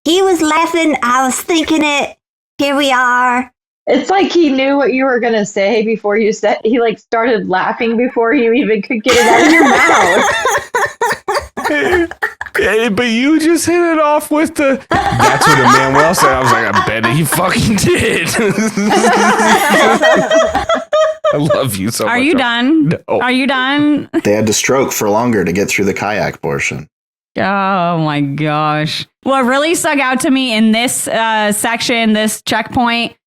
He was laughing. I was thinking it. Here we are. It's like he knew what you were going to say before you said. He like started laughing before you even could get it out of your mouth. But you just hit it off with the. That's what Emanuel said. I was like, I bet he fucking did. I love you so much. Are you done? No. Are you done? They had to stroke for longer to get through the kayak portion. Oh my gosh. What really stuck out to me in this section, this checkpoint,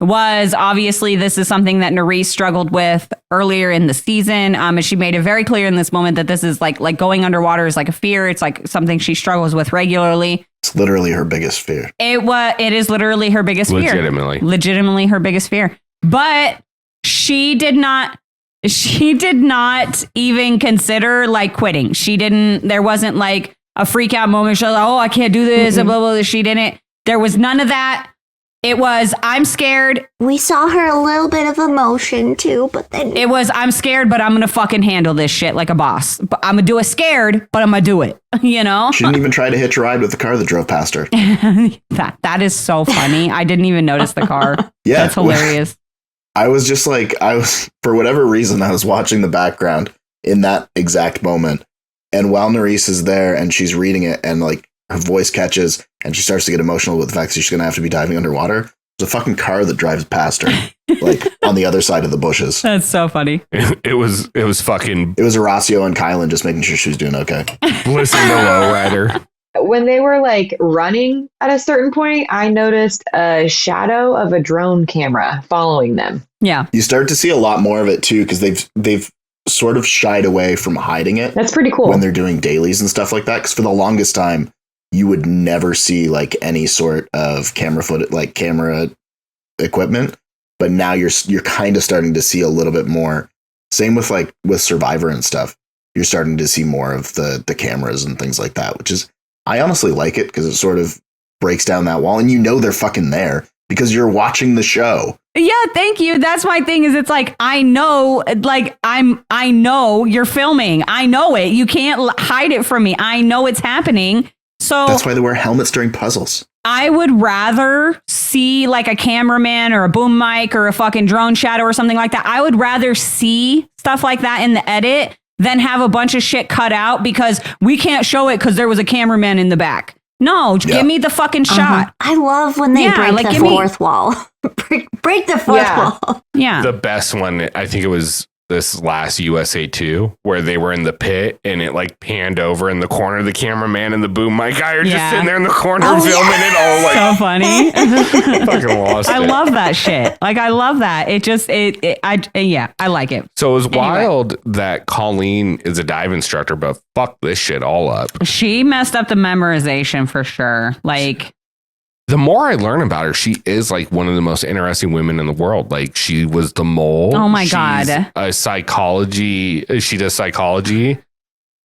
was obviously this is something that Nurys struggled with earlier in the season. And she made it very clear in this moment that this is like going underwater is like a fear. It's like something she struggles with regularly. It's literally her biggest fear. It is literally her biggest fear. Legitimately her biggest fear. But she did not even consider like quitting. There wasn't like a freak out moment. She was like, oh, I can't do this. Mm-hmm. Blah, blah, blah. She didn't. There was none of that. It was, I'm scared. We saw her a little bit of emotion too, but then it was, I'm scared, but I'm going to fucking handle this shit like a boss. But I'm going to do it scared, but I'm going to do it. You know? She didn't even try to hitch a ride with the car that drove past her. That is so funny. I didn't even notice the car. Yeah. That's hilarious. I was just like, for whatever reason, I was watching the background in that exact moment. And while Nurys is there and she's reading it and like her voice catches and she starts to get emotional with the fact that she's going to have to be diving underwater, There's a fucking car that drives past her, like on the other side of the bushes. That's so funny. It was fucking. It was Horacio and Kylan just making sure she was doing okay. Bliss and the lowrider. When they were like running at a certain point, I noticed a shadow of a drone camera following them. Yeah. You start to see a lot more of it too, because they've sort of shied away from hiding it. That's pretty cool. When they're doing dailies and stuff like that. Because for the longest time, you would never see like any sort of camera equipment. But now you're kind of starting to see a little bit more. Same with Survivor and stuff. You're starting to see more of the cameras and things like that, which is, I honestly like it because it sort of breaks down that wall, and they're fucking there because you're watching the show. Yeah, thank you. That's my thing. Is it's like I know you're filming. I know it. You can't hide it from me. I know it's happening. So that's why they wear helmets during puzzles. I would rather see like a cameraman or a boom mic or a fucking drone shadow or something like that. I would rather see stuff like that in the edit than have a bunch of shit cut out because we can't show it because there was a cameraman in the back. No, give me the fucking shot. I love when they break the fourth wall. break the fourth wall. Yeah. The best one, I think it was this last USA 2, where they were in the pit and it like panned over in the corner. The cameraman and the boom mic guy are just sitting there in the corner filming it all. Like, so funny. Fucking lost I love that shit. Like, I love that. I like it. So it was wild that Colleen is a dive instructor, but fuck this shit all up. She messed up the memorization for sure. Like, the more I learn about her, she is like one of the most interesting women in the world. Like, she was the mole. Oh my God. She does psychology.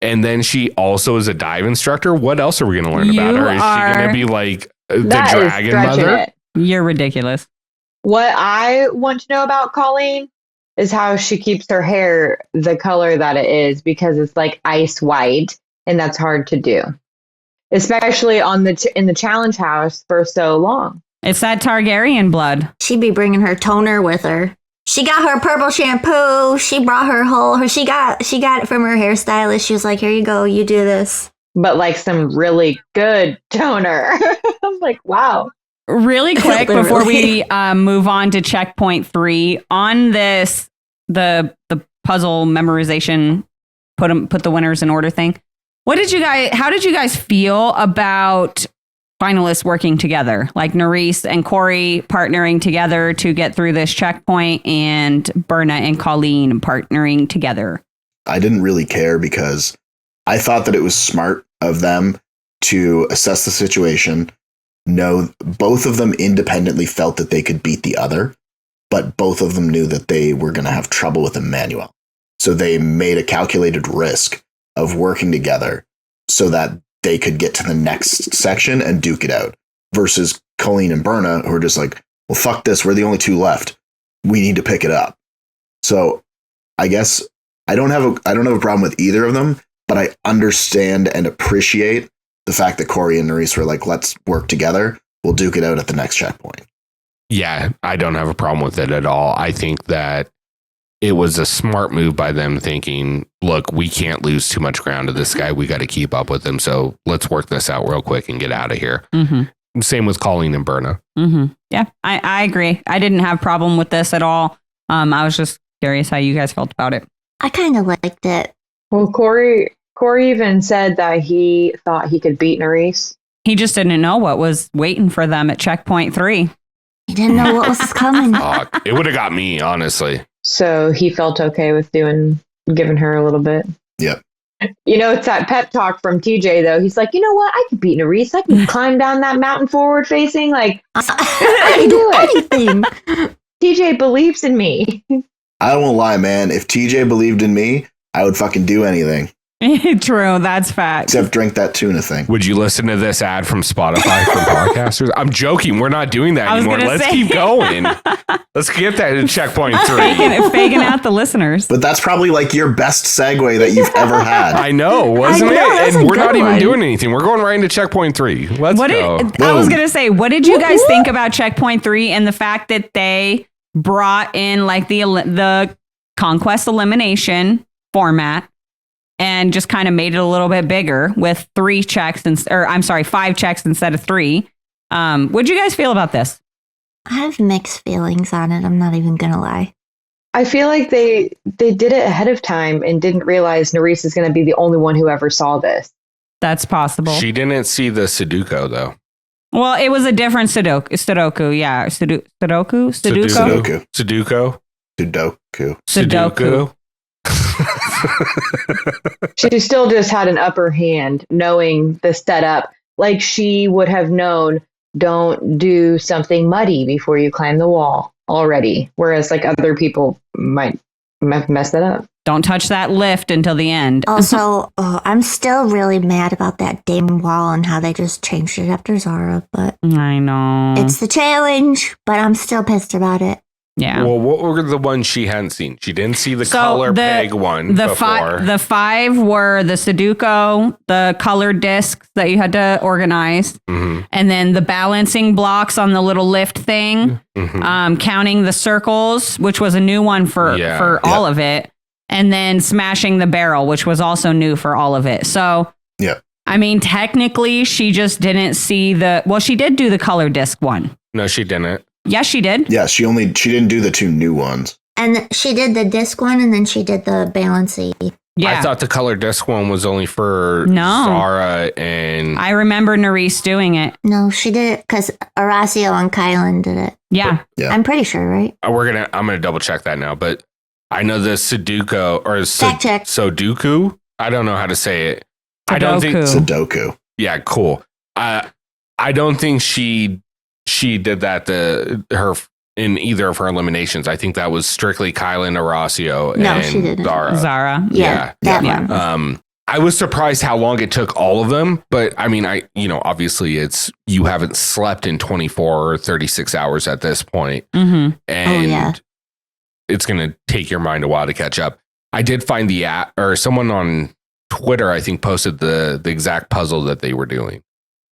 And then she also is a dive instructor. What else are we going to learn about her? Is she going to be like the dragon mother? You're ridiculous. What I want to know about Colleen is how she keeps her hair the color that it is, because it's like ice white, and that's hard to do. Especially in the challenge house for so long. It's that Targaryen blood. She'd be bringing her toner with her. She got her purple shampoo. She brought she got it from her hairstylist. She was like, here you go. You do this. But like some really good toner. I'm like, wow. Really quick before we move on to checkpoint 3 on this, the puzzle memorization, put the winners in order thing. How did you guys feel about finalists working together? Like Nurys and Corey partnering together to get through this checkpoint, and Berna and Colleen partnering together. I didn't really care because I thought that it was smart of them to assess the situation. No, both of them independently felt that they could beat the other, but both of them knew that they were going to have trouble with Emanuel. So they made a calculated risk of working together so that they could get to the next section and duke it out, versus Colleen and Berna, who are just like, well, fuck this. We're the only two left. We need to pick it up. So I guess I don't have a problem with either of them, but I understand and appreciate the fact that Corey and Nurys were like, let's work together. We'll duke it out at the next checkpoint. Yeah, I don't have a problem with it at all. I think that it was a smart move by them, thinking, look, we can't lose too much ground to this guy. We got to keep up with him. So let's work this out real quick and get out of here. Mm-hmm. Same with Colleen and Berna. Mm-hmm. Yeah, I agree. I didn't have a problem with this at all. I was just curious how you guys felt about it. I kind of liked it. Well, Corey even said that he thought he could beat Nurys. He just didn't know what was waiting for them at checkpoint 3. He didn't know what was coming. It would have got me, honestly. So he felt okay with giving her a little bit. Yep. It's that pep talk from TJ, though. He's like, you know what? I could beat Nurys. I can climb down that mountain forward facing. Like, I can do anything. TJ believes in me. I won't lie, man. If TJ believed in me, I would fucking do anything. True, that's fact. Except drink that tuna thing. Would you listen to this ad from Spotify for podcasters? I'm joking. We're not doing that anymore. Let's keep going. Let's get that in checkpoint 3. Faking out the listeners. But that's probably like your best segue that you've ever had. I know, wasn't it? And we're not even doing anything. We're going right into checkpoint 3. Let's go. I was going to say, what did you guys think about checkpoint 3 and the fact that they brought in like the conquest elimination format and just kind of made it a little bit bigger with 5 checks instead of 3. What'd you guys feel about this? I have mixed feelings on it. I'm not even gonna lie. I feel like they did it ahead of time and didn't realize Nurys is going to be the only one who ever saw this. That's possible. She didn't see the Sudoku though. Well, it was a different Sudoku. Yeah, Sudoku. She still just had an upper hand knowing the setup. Like she would have known, don't do something muddy before you climb the wall already. Whereas like other people might mess that up. Don't touch that lift until the end. Also, I'm still really mad about that damn wall and how they just changed it after Zara. But I know. It's the challenge, but I'm still pissed about it. Yeah. Well, what were the ones she hadn't seen? She didn't see the color peg one before. The 5 were the Sudoku, the colored discs that you had to organize, and then the balancing blocks on the little lift thing, counting the circles, which was a new one for all of it, and then smashing the barrel, which was also new for all of it. So, I mean, technically, she just didn't see she did do the color disc one. No, she didn't. Yes, she did. Yeah, she didn't do the 2 new ones. And she did the disc one, and then she did the balancing. Yeah. I thought the color disc one was only for Zara and... I remember Nurys doing it. No, she did it because Horacio and Kylan did it. Yeah. I'm pretty sure, right? I'm gonna double check that now, but I know the Sudoku or Sudoku. I don't know how to say it. Sudoku. I don't think Sudoku. Yeah, cool. I don't think she did that in either of her eliminations. I think that was strictly Kylan, Horacio, and she didn't. Zara. Yeah. One. I was surprised how long it took all of them, but I mean, obviously you haven't slept in 24 or 36 hours at this point. And it's going to take your mind a while to catch up. I did find the app, or someone on Twitter, I think, posted the exact puzzle that they were doing.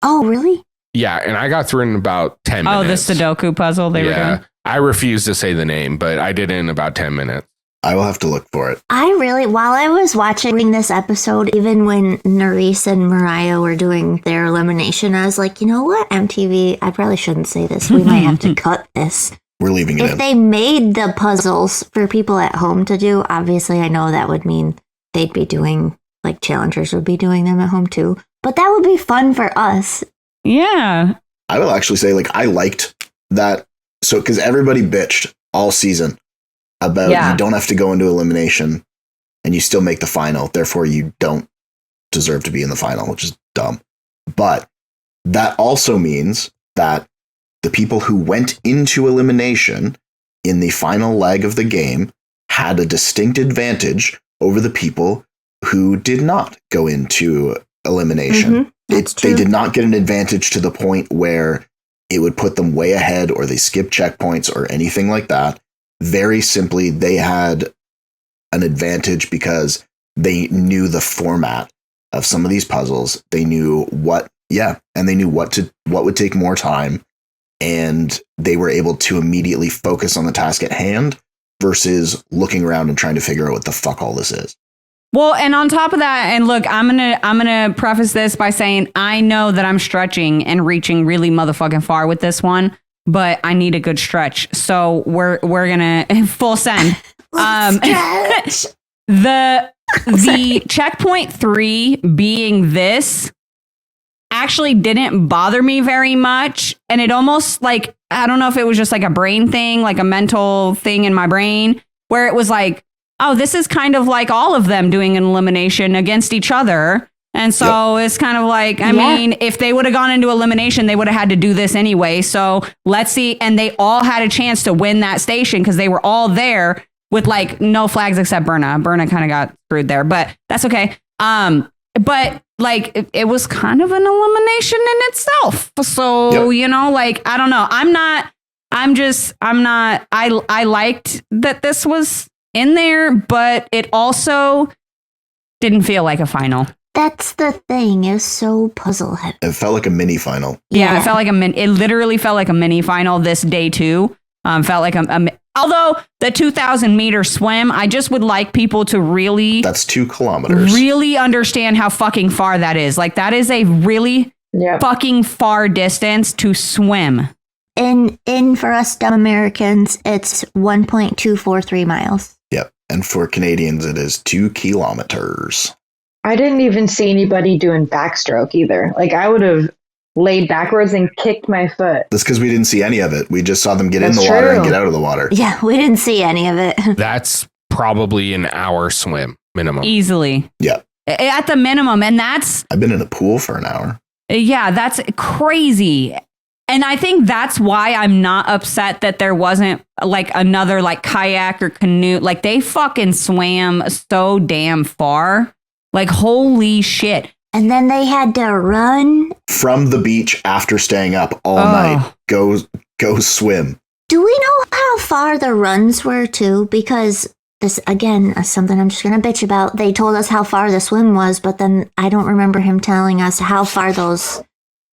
Oh, really? Yeah, and I got through in about 10 minutes. Oh, the Sudoku puzzle they were doing? I refuse to say the name, but I did it in about 10 minutes. I will have to look for it. While I was watching this episode, even when Nurys and Mariah were doing their elimination, I was like, you know what, MTV, I probably shouldn't say this. We might have to cut this. We're leaving it in. If they made the puzzles for people at home to do, obviously I know that would mean they'd be doing, like challengers would be doing them at home too. But that would be fun for us. Yeah. I will actually say, like, I liked that. So, because everybody bitched all season about you don't have to go into elimination and you still make the final. Therefore, you don't deserve to be in the final, which is dumb. But that also means that the people who went into elimination in the final leg of the game had a distinct advantage over the people who did not go into elimination. They did not get an advantage to the point where it would put them way ahead or they skipped checkpoints or anything like that. Very simply, they had an advantage because they knew the format of some of these puzzles. They knew what would take more time, and they were able to immediately focus on the task at hand versus looking around and trying to figure out what the fuck all this is. Well, and on top of that, and look, I'm gonna preface this by saying I know that I'm stretching and reaching really motherfucking far with this one, but I need a good stretch. So we're gonna full send. The checkpoint 3 being this actually didn't bother me very much, and it almost like, I don't know if it was just like a brain thing, like a mental thing in my brain, where it was like, oh, this is kind of like all of them doing an elimination against each other. And so it's kind of like, I mean, if they would have gone into elimination, they would have had to do this anyway. So let's see. And they all had a chance to win that station because they were all there with like no flags except Berna. Berna kind of got screwed there, but that's okay. But like it was kind of an elimination in itself. So, you know, like, I don't know. I liked that this was in there, but it also didn't feel like a final. That's the thing. It's so puzzle heavy. It felt like a mini final. Yeah, it felt like it literally felt like a mini final this day too. Felt like although the 2,000 meter swim, I just would like people to really, that's 2 kilometers, really understand how fucking far that is. Like that is a really fucking far distance to swim. in for us dumb Americans, it's 1.243 miles. Yep. And for Canadians, it is 2 kilometers. I didn't even see anybody doing backstroke either. Like, I would have laid backwards and kicked my foot. That's because we didn't see any of it. We just saw them get in the water and get out of the water. Yeah, we didn't see any of it. That's probably an hour swim minimum. Easily. Yeah. At the minimum. And that's... I've been in a pool for an hour. Yeah, that's crazy. And I think that's why I'm not upset that there wasn't like another like kayak or canoe. Like they fucking swam so damn far. Like, holy shit. And then they had to run from the beach after staying up all night. Go swim. Do we know how far the runs were too? Because this, again, is something I'm just going to bitch about. They told us how far the swim was, but then I don't remember him telling us how far those...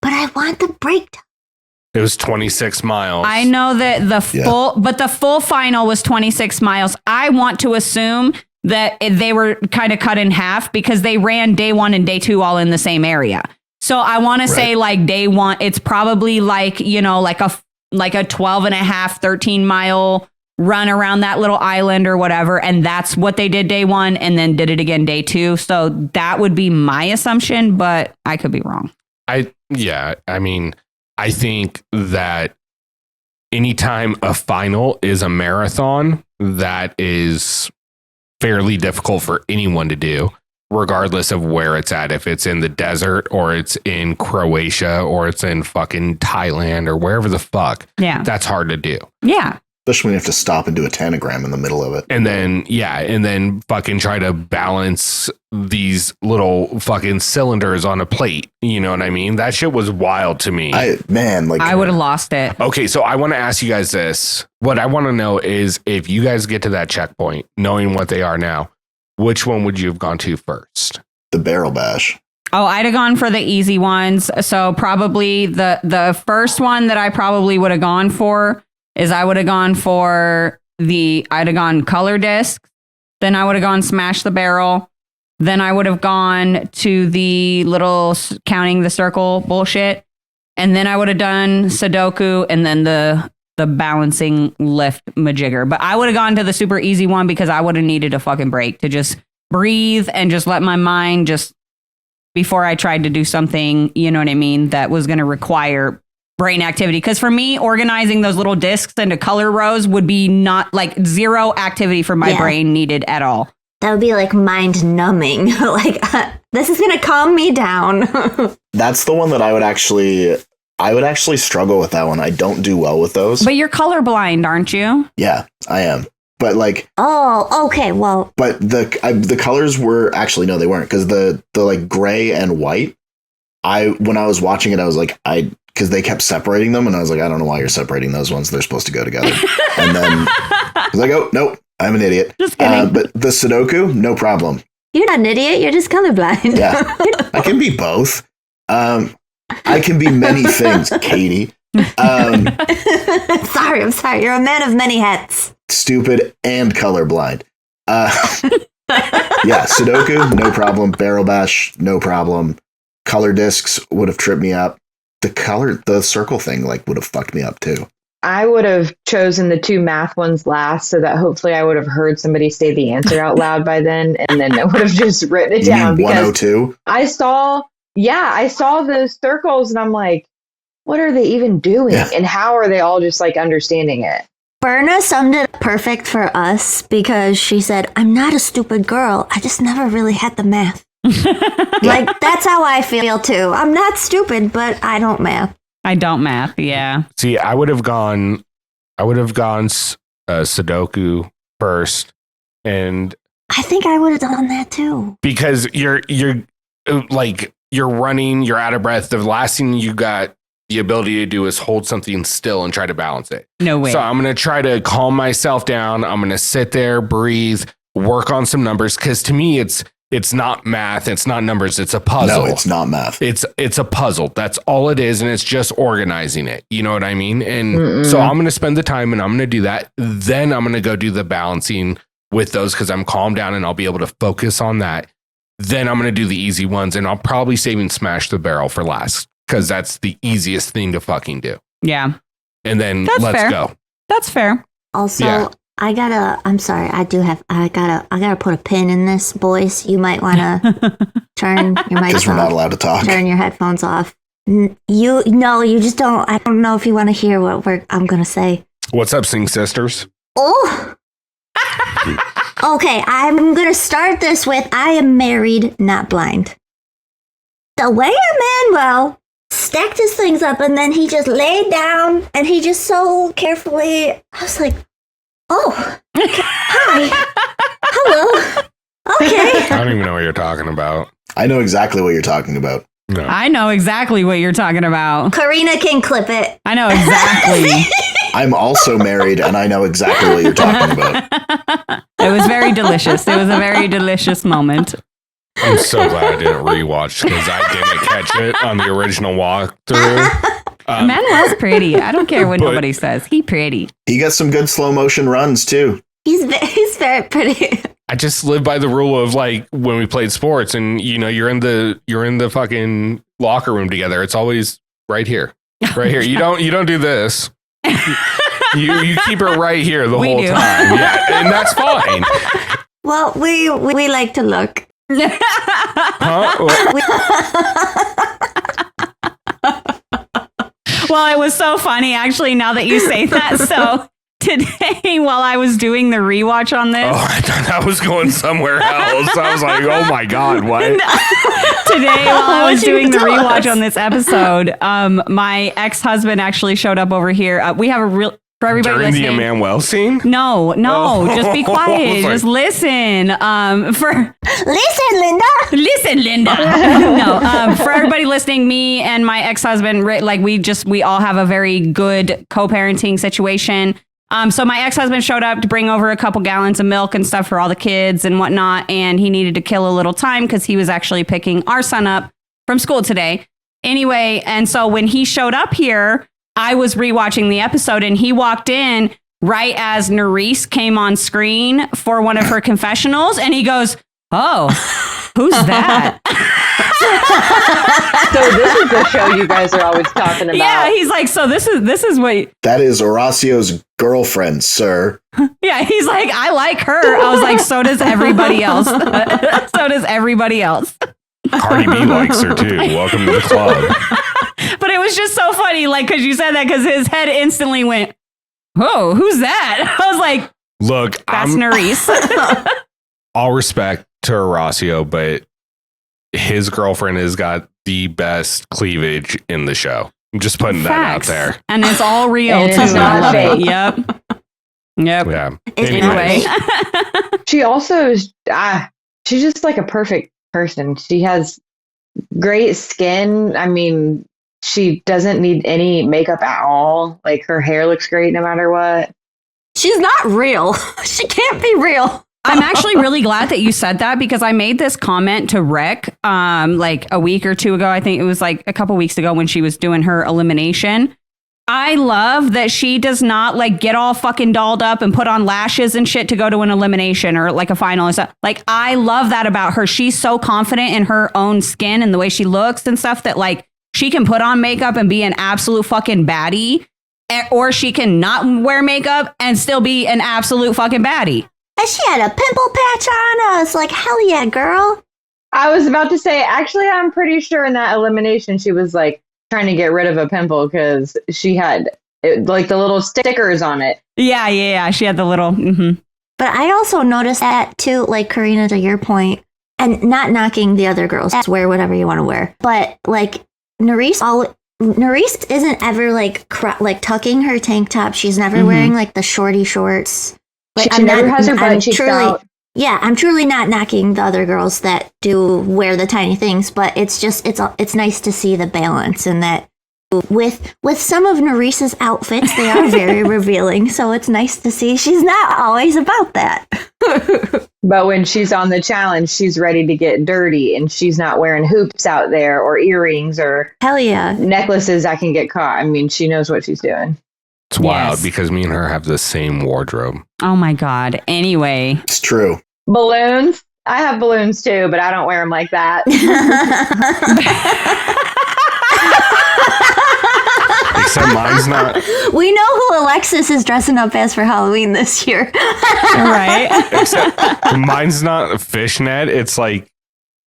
But I want the breakdown. It was 26 miles. I know that the full final was 26 miles. I want to assume that they were kind of cut in half because they ran day 1 and day 2 all in the same area. So I want to say like day 1, it's probably like, you know, like a 12 and a half, 13 mile run around that little island or whatever. And that's what they did day 1 and then did it again day 2. So that would be my assumption, but I could be wrong. I think that anytime a final is a marathon, that is fairly difficult for anyone to do, regardless of where it's at. If it's in the desert or it's in Croatia or it's in fucking Thailand or wherever the fuck. Yeah. That's hard to do. Yeah. Especially when you have to stop and do a tanagram in the middle of it. And then fucking try to balance these little fucking cylinders on a plate. You know what I mean? That shit was wild to me. I would have lost it. Okay, so I want to ask you guys this. What I want to know is if you guys get to that checkpoint, knowing what they are now, which one would you have gone to first? The barrel bash. Oh, I'd have gone for the easy ones. So probably the first one that I probably would have gone for is I'd have gone color discs. Then I would have gone smash the barrel. Then I would have gone to the little counting the circle bullshit. And then I would have done Sudoku and then the balancing lift majigger. But I would have gone to the super easy one because I would have needed a fucking break to just breathe and just let my mind just before I tried to do something, you know what I mean, that was going to require brain activity. Because for me, organizing those little discs into color rows would be not like zero activity for my brain needed at all. That would be like mind numbing. Like, this is going to calm me down. That's the one that I would actually struggle with that one. I don't do well with those. But you're colorblind, aren't you? Yeah, I am. But like, oh, okay, well. But the colors were actually, no, they weren't. Because the like gray and white, when I was watching it, I was like, because they kept separating them, and I was like, I don't know why you're separating those ones. They're supposed to go together. And then I was like, oh, nope, I'm an idiot. Just kidding. But the Sudoku, no problem. You're not an idiot. You're just colorblind. Yeah, I can be both. I can be many things, Katie. I'm sorry. You're a man of many hats. Stupid and colorblind. Yeah, Sudoku, no problem. Barrel bash, no problem. Color discs would have tripped me up. The circle thing would have fucked me up too. I would have chosen the 2 math ones last so that hopefully I would have heard somebody say the answer out loud by then, and then I would have just written it down. 102? I saw those circles and I'm like, what are they even doing? Yeah. And how are they all just like understanding it? Berna summed it perfect for us because she said, I'm not a stupid girl. I just never really had the math. Like, that's how I feel too. I'm not stupid, but I don't math. Yeah. See, I would have gone Sudoku first, and I think I would have done that too. Because you're running, you're out of breath. The last thing you got the ability to do is hold something still and try to balance it. No way. So I'm going to try to calm myself down. I'm going to sit there, breathe, work on some numbers. Because to me, it's not math. It's not numbers. It's a puzzle. No, it's not math. It's a puzzle. That's all it is. And it's just organizing it. You know what I mean? And so I'm going to spend the time and I'm going to do that. Then I'm going to go do the balancing with those because I'm calmed down and I'll be able to focus on that. Then I'm going to do the easy ones and I'll probably save and smash the barrel for last because that's the easiest thing to fucking do. Yeah. and then That's let's fair. go. That's fair. Also, I'm sorry, I gotta put a pin in this, boys. You might want to turn your mics Because we're not allowed to talk. Turn your headphones off. You just don't. I don't know if you want to hear what I'm gonna say. What's up, Sing Sisters? Oh. Okay, I'm gonna start this with I am married, not blind. The way Emanuel stacked his things up and then he just laid down and he just so carefully. I was like, oh, hi, hello, okay. I don't even know what you're talking about. I know exactly what you're talking about. No. I know exactly what you're talking about. Karina can clip it. I know exactly. I'm also married, and I know exactly what you're talking about. It was very delicious. It was a very delicious moment. I'm so glad I didn't rewatch because I didn't catch it on the original walkthrough. Manuel's pretty. I don't care what nobody says. He pretty. He got some good slow motion runs too. He's very pretty. I just live by the rule of like when we played sports, and you're in the fucking locker room together. It's always right here, right here. You don't do this. You keep it right here the whole time. Yeah, and that's fine. Well, we like to look. Huh? Well, it was so funny actually. Now that you say that, so. Today, while I was doing the rewatch on this. Oh, I thought I was going somewhere else. I was like, oh my God, what? Today, while I was doing the rewatch on this episode, my ex-husband actually showed up over here. We have a real... For everybody During listening. the Emanuel scene? No, just be quiet. Just listen. Listen, Linda. Listen, Linda. No, for everybody listening, me and my ex-husband, like we all have a very good co-parenting situation. So my ex-husband showed up to bring over a couple gallons of milk and stuff for all the kids and whatnot. And he needed to kill a little time because he was actually picking our son up from school today. Anyway, and so when he showed up here, I was rewatching the episode and he walked in right as Nurys came on screen for one of her confessionals. And he goes, oh, who's that? So this is the show you guys are always talking about. Yeah, he's like, so this is what... That is Horacio's girlfriend, sir. Yeah, he's like, I like her. I was like, so does everybody else. So does everybody else. Cardi B likes her too. Welcome to the club. But it was just so funny, like, because you said that, because his head instantly went, oh, who's that? I was like, look, that's Nurys. All respect to Horacio, but his girlfriend has got the best cleavage in the show. I'm just putting Facts. that out there. And it's all real, And too. it's not I love fake. it. Yep. Yeah. Anyway. She also is, she's just like a perfect person. She has great skin. I mean, she doesn't need any makeup at all. Like her hair looks great no matter what. She's not real. She can't be real. I'm actually really glad that you said that because I made this comment to Rick like a week or two ago. I think it was like a couple weeks ago when she was doing her elimination. I love that she does not like get all fucking dolled up and put on lashes and shit to go to an elimination or like a final and stuff. Like, I love that about her. She's so confident in her own skin and the way she looks and stuff that like she can put on makeup and be an absolute fucking baddie, or she can not wear makeup and still be an absolute fucking baddie. And she had a pimple patch on us. Like, hell yeah, girl. I was about to say, actually, I'm pretty sure in that elimination, she was like trying to get rid of a pimple because she had like the little stickers on it. Yeah. She had the little. Mm-hmm. But I also noticed that too, like Karina, to your point, and not knocking the other girls. Wear whatever you want to wear. But like Nurys isn't ever like tucking her tank top. She's never wearing like the shorty shorts. But she never has her butt cheeks out. Yeah, I'm truly not knocking the other girls that do wear the tiny things, but it's just it's nice to see the balance and that with some of Nurys's outfits, they are very revealing. So it's nice to see she's not always about that. But when she's on the challenge, she's ready to get dirty and she's not wearing hoops out there or earrings or hell yeah necklaces that can get caught. I mean, she knows what she's doing. It's wild because me and her have the same wardrobe. Oh my God. Anyway. It's true. Balloons. I have balloons too, but I don't wear them like that. Except mine's not. We know who Alexis is dressing up as for Halloween this year. Right? Except mine's not fishnet. It's like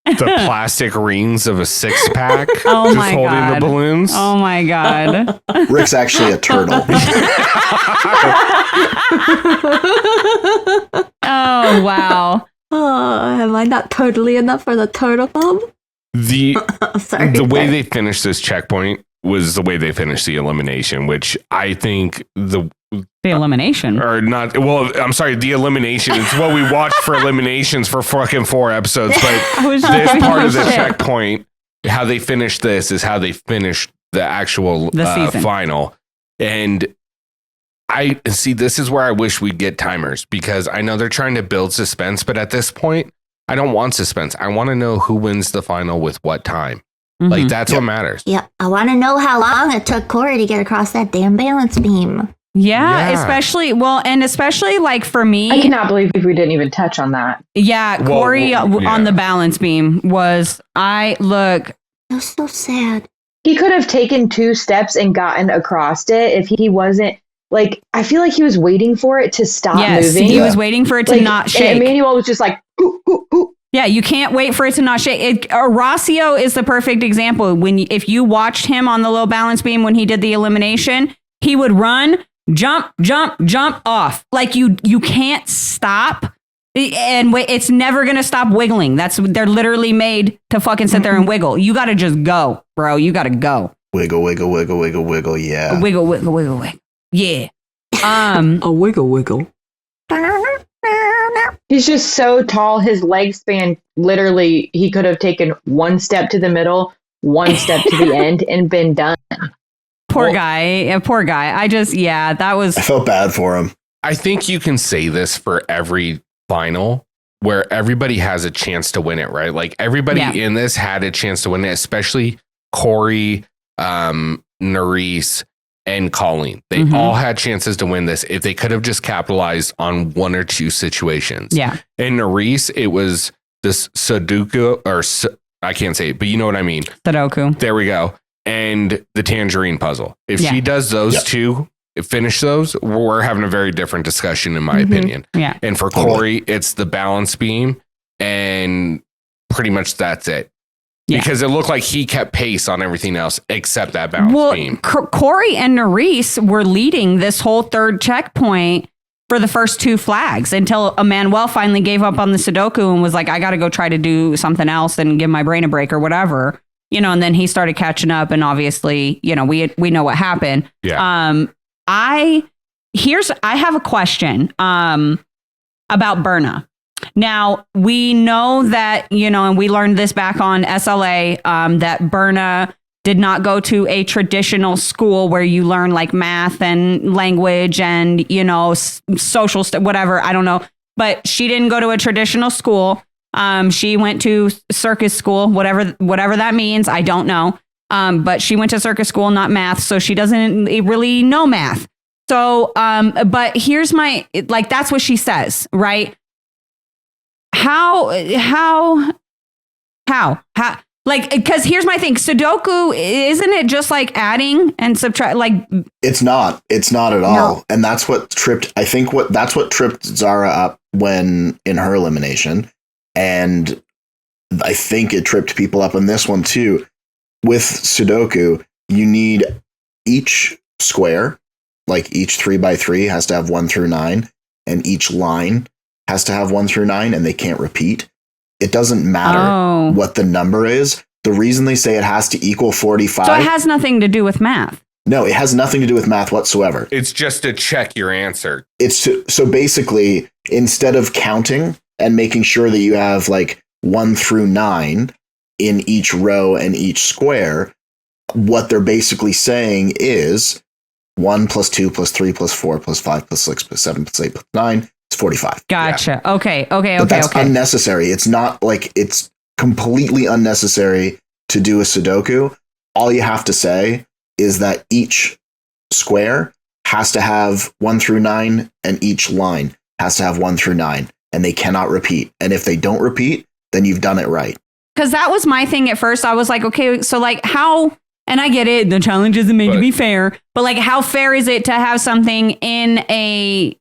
the plastic rings of a 6-pack. Oh just my holding God. the balloons. Oh my God. Rick's actually a turtle. Oh, wow. Oh, am I not totally enough for the turtle club? Sorry. The way they finished this checkpoint was the way they finished the elimination, which I think The elimination. or not. Well, I'm sorry, the elimination. It's what we watched for eliminations for fucking 4 episodes. But was this just part of the shit. checkpoint, how they finished this is how they finished the actual season. final. And I see, this is where I wish we'd get timers, because I know they're trying to build suspense, but at this point, I don't want suspense. I want to know who wins the final with what time. Mhm. Like, that's what matters. Yeah, I want to know how long it took Corey to get across that damn balance beam. Yeah, Yeah. especially like for me. I cannot believe we didn't even touch on that. Yeah, Well, Corey yeah. on the balance beam was, It was so sad. He could have taken 2 steps and gotten across it if he wasn't like. I feel like he was waiting for it to stop yes, moving. he was waiting for it to Like, not shake. And Emanuel was just like, ooh, ooh, ooh. Yeah, you can't wait for it to not shake. Horacio is the perfect example. If you watched him on the low balance beam when he did the elimination, he would run, jump, jump, jump off. Like you can't stop. And it's never going to stop wiggling. They're literally made to fucking sit there and wiggle. You got to just go, bro. You got to go. Wiggle, wiggle, wiggle, wiggle, wiggle. Yeah. Wiggle, wiggle, wiggle, wiggle. Yeah. A wiggle, wiggle. He's just so tall. His leg span, literally, he could have taken 1 step to the middle, 1 step to the end, and been done. Poor guy. That was. I felt bad for him. I think you can say this for every final where everybody has a chance to win it, right? Like, everybody in this had a chance to win it, especially Corey, Nurys, and Colleen. They all had chances to win this if they could have just capitalized on 1 or 2 situations. Yeah. In Nurys, it was this Sudoku, or I can't say it, but you know what I mean. Sudoku. There we go. And the tangerine puzzle. If she does those 2, finish those, we're having a very different discussion, in my opinion. Yeah. And for Corey, it's the balance beam, and pretty much that's it. Yeah. Because it looked like he kept pace on everything else except that balance beam. Corey and Nurys were leading this whole 3rd checkpoint for the first 2 flags until Emanuel finally gave up on the Sudoku and was like, I got to go try to do something else and give my brain a break or whatever, and then he started catching up, and obviously, we know what happened. Yeah. I have a question about Berna. Now, we know that, and we learned this back on SLA, that Berna did not go to a traditional school where you learn like math and language and, social stuff, whatever. I don't know. But she didn't go to a traditional school. She went to circus school, whatever that means. I don't know. But she went to circus school, not math. So she doesn't really know math. So, but here's that's what she says, right? How, because here's my thing. Sudoku, isn't it just like adding and subtract? Like, it's not at all. No. And that's what tripped, that's what tripped Zara up when in her elimination. And I think it tripped people up in this one too. With Sudoku, you need each square, like each 3x3 has to have 1 through 9, and each line has to have 1 through 9, and they can't repeat. It doesn't matter what the number is. The reason they say it has to equal 45. So it has nothing to do with math. No, it has nothing to do with math whatsoever. It's just to check your answer. So basically, instead of counting and making sure that you have like 1 through 9 in each row and each square, what they're basically saying is 1 plus 2 plus 3 plus 4 plus 5 plus 6 plus 7 plus 8 plus 9. It's 45. Gotcha. Yeah. Okay. But that's unnecessary. It's not like it's completely unnecessary to do a Sudoku. All you have to say is that each square has to have 1 through 9 and each line has to have 1 through 9, and they cannot repeat. And if they don't repeat, then you've done it right. Because that was my thing at first. I was like, okay, so like how And I get it. The challenge isn't made to be fair. But like, how fair is it to have something in a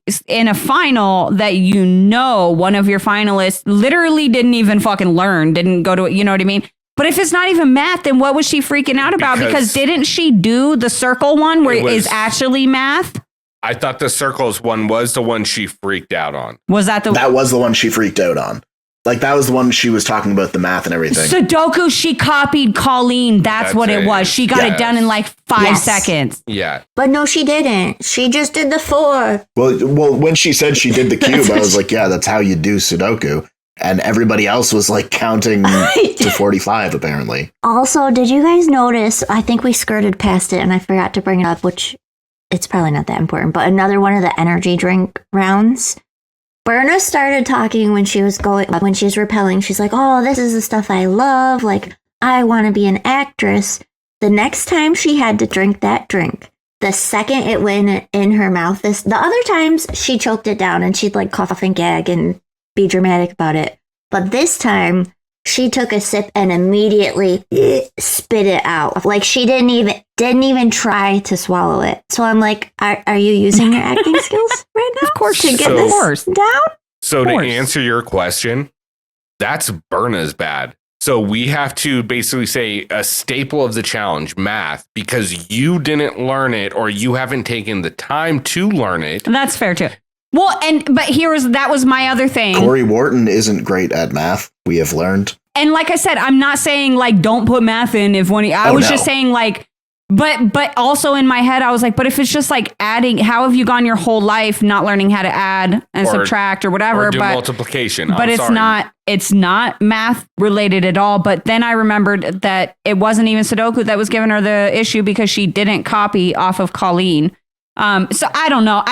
final that one of your finalists literally didn't even fucking learn, didn't go to it, you know what I mean? But if it's not even math, then what was she freaking out about? Because didn't she do the circle one where it is actually math? I thought the circles one was the one she freaked out on. Was that That was the one she freaked out on. Like, that was the one she was talking about the math and everything. Sudoku, she copied Colleen. That's what it was. She got it done in like 5 seconds. Yeah. But no, she didn't. She just did the 4. Well, when she said she did the cube, I was like, yeah, that's how you do Sudoku. And everybody else was like counting to 45, apparently. Also, did you guys notice? I think we skirted past it and I forgot to bring it up, which it's probably not that important, but another one of the energy drink rounds. Berna started talking when she was rappelling. She's like, oh, this is the stuff I love. Like, I want to be an actress. The next time she had to drink that drink, the second it went in her mouth, the other times she choked it down and she'd like cough and gag and be dramatic about it. But this time she took a sip and immediately spit it out. Like, she didn't even try to swallow it. So I'm like, are you using your acting skills right now? Of course, to get this down? So to answer your question, that's Berna's bad. So we have to basically say a staple of the challenge, math, because you didn't learn it or you haven't taken the time to learn it. That's fair too. Well, but that was my other thing. Corey Wharton isn't great at math, we have learned. And like I said, I'm not saying like don't put math in if one. I was just saying like, but also in my head I was like, but if it's just like adding, how have you gone your whole life not learning how to add and subtract or whatever? Or do multiplication. But it's not math related at all. But then I remembered that it wasn't even Sudoku that was giving her the issue because she didn't copy off of Colleen. So I don't know.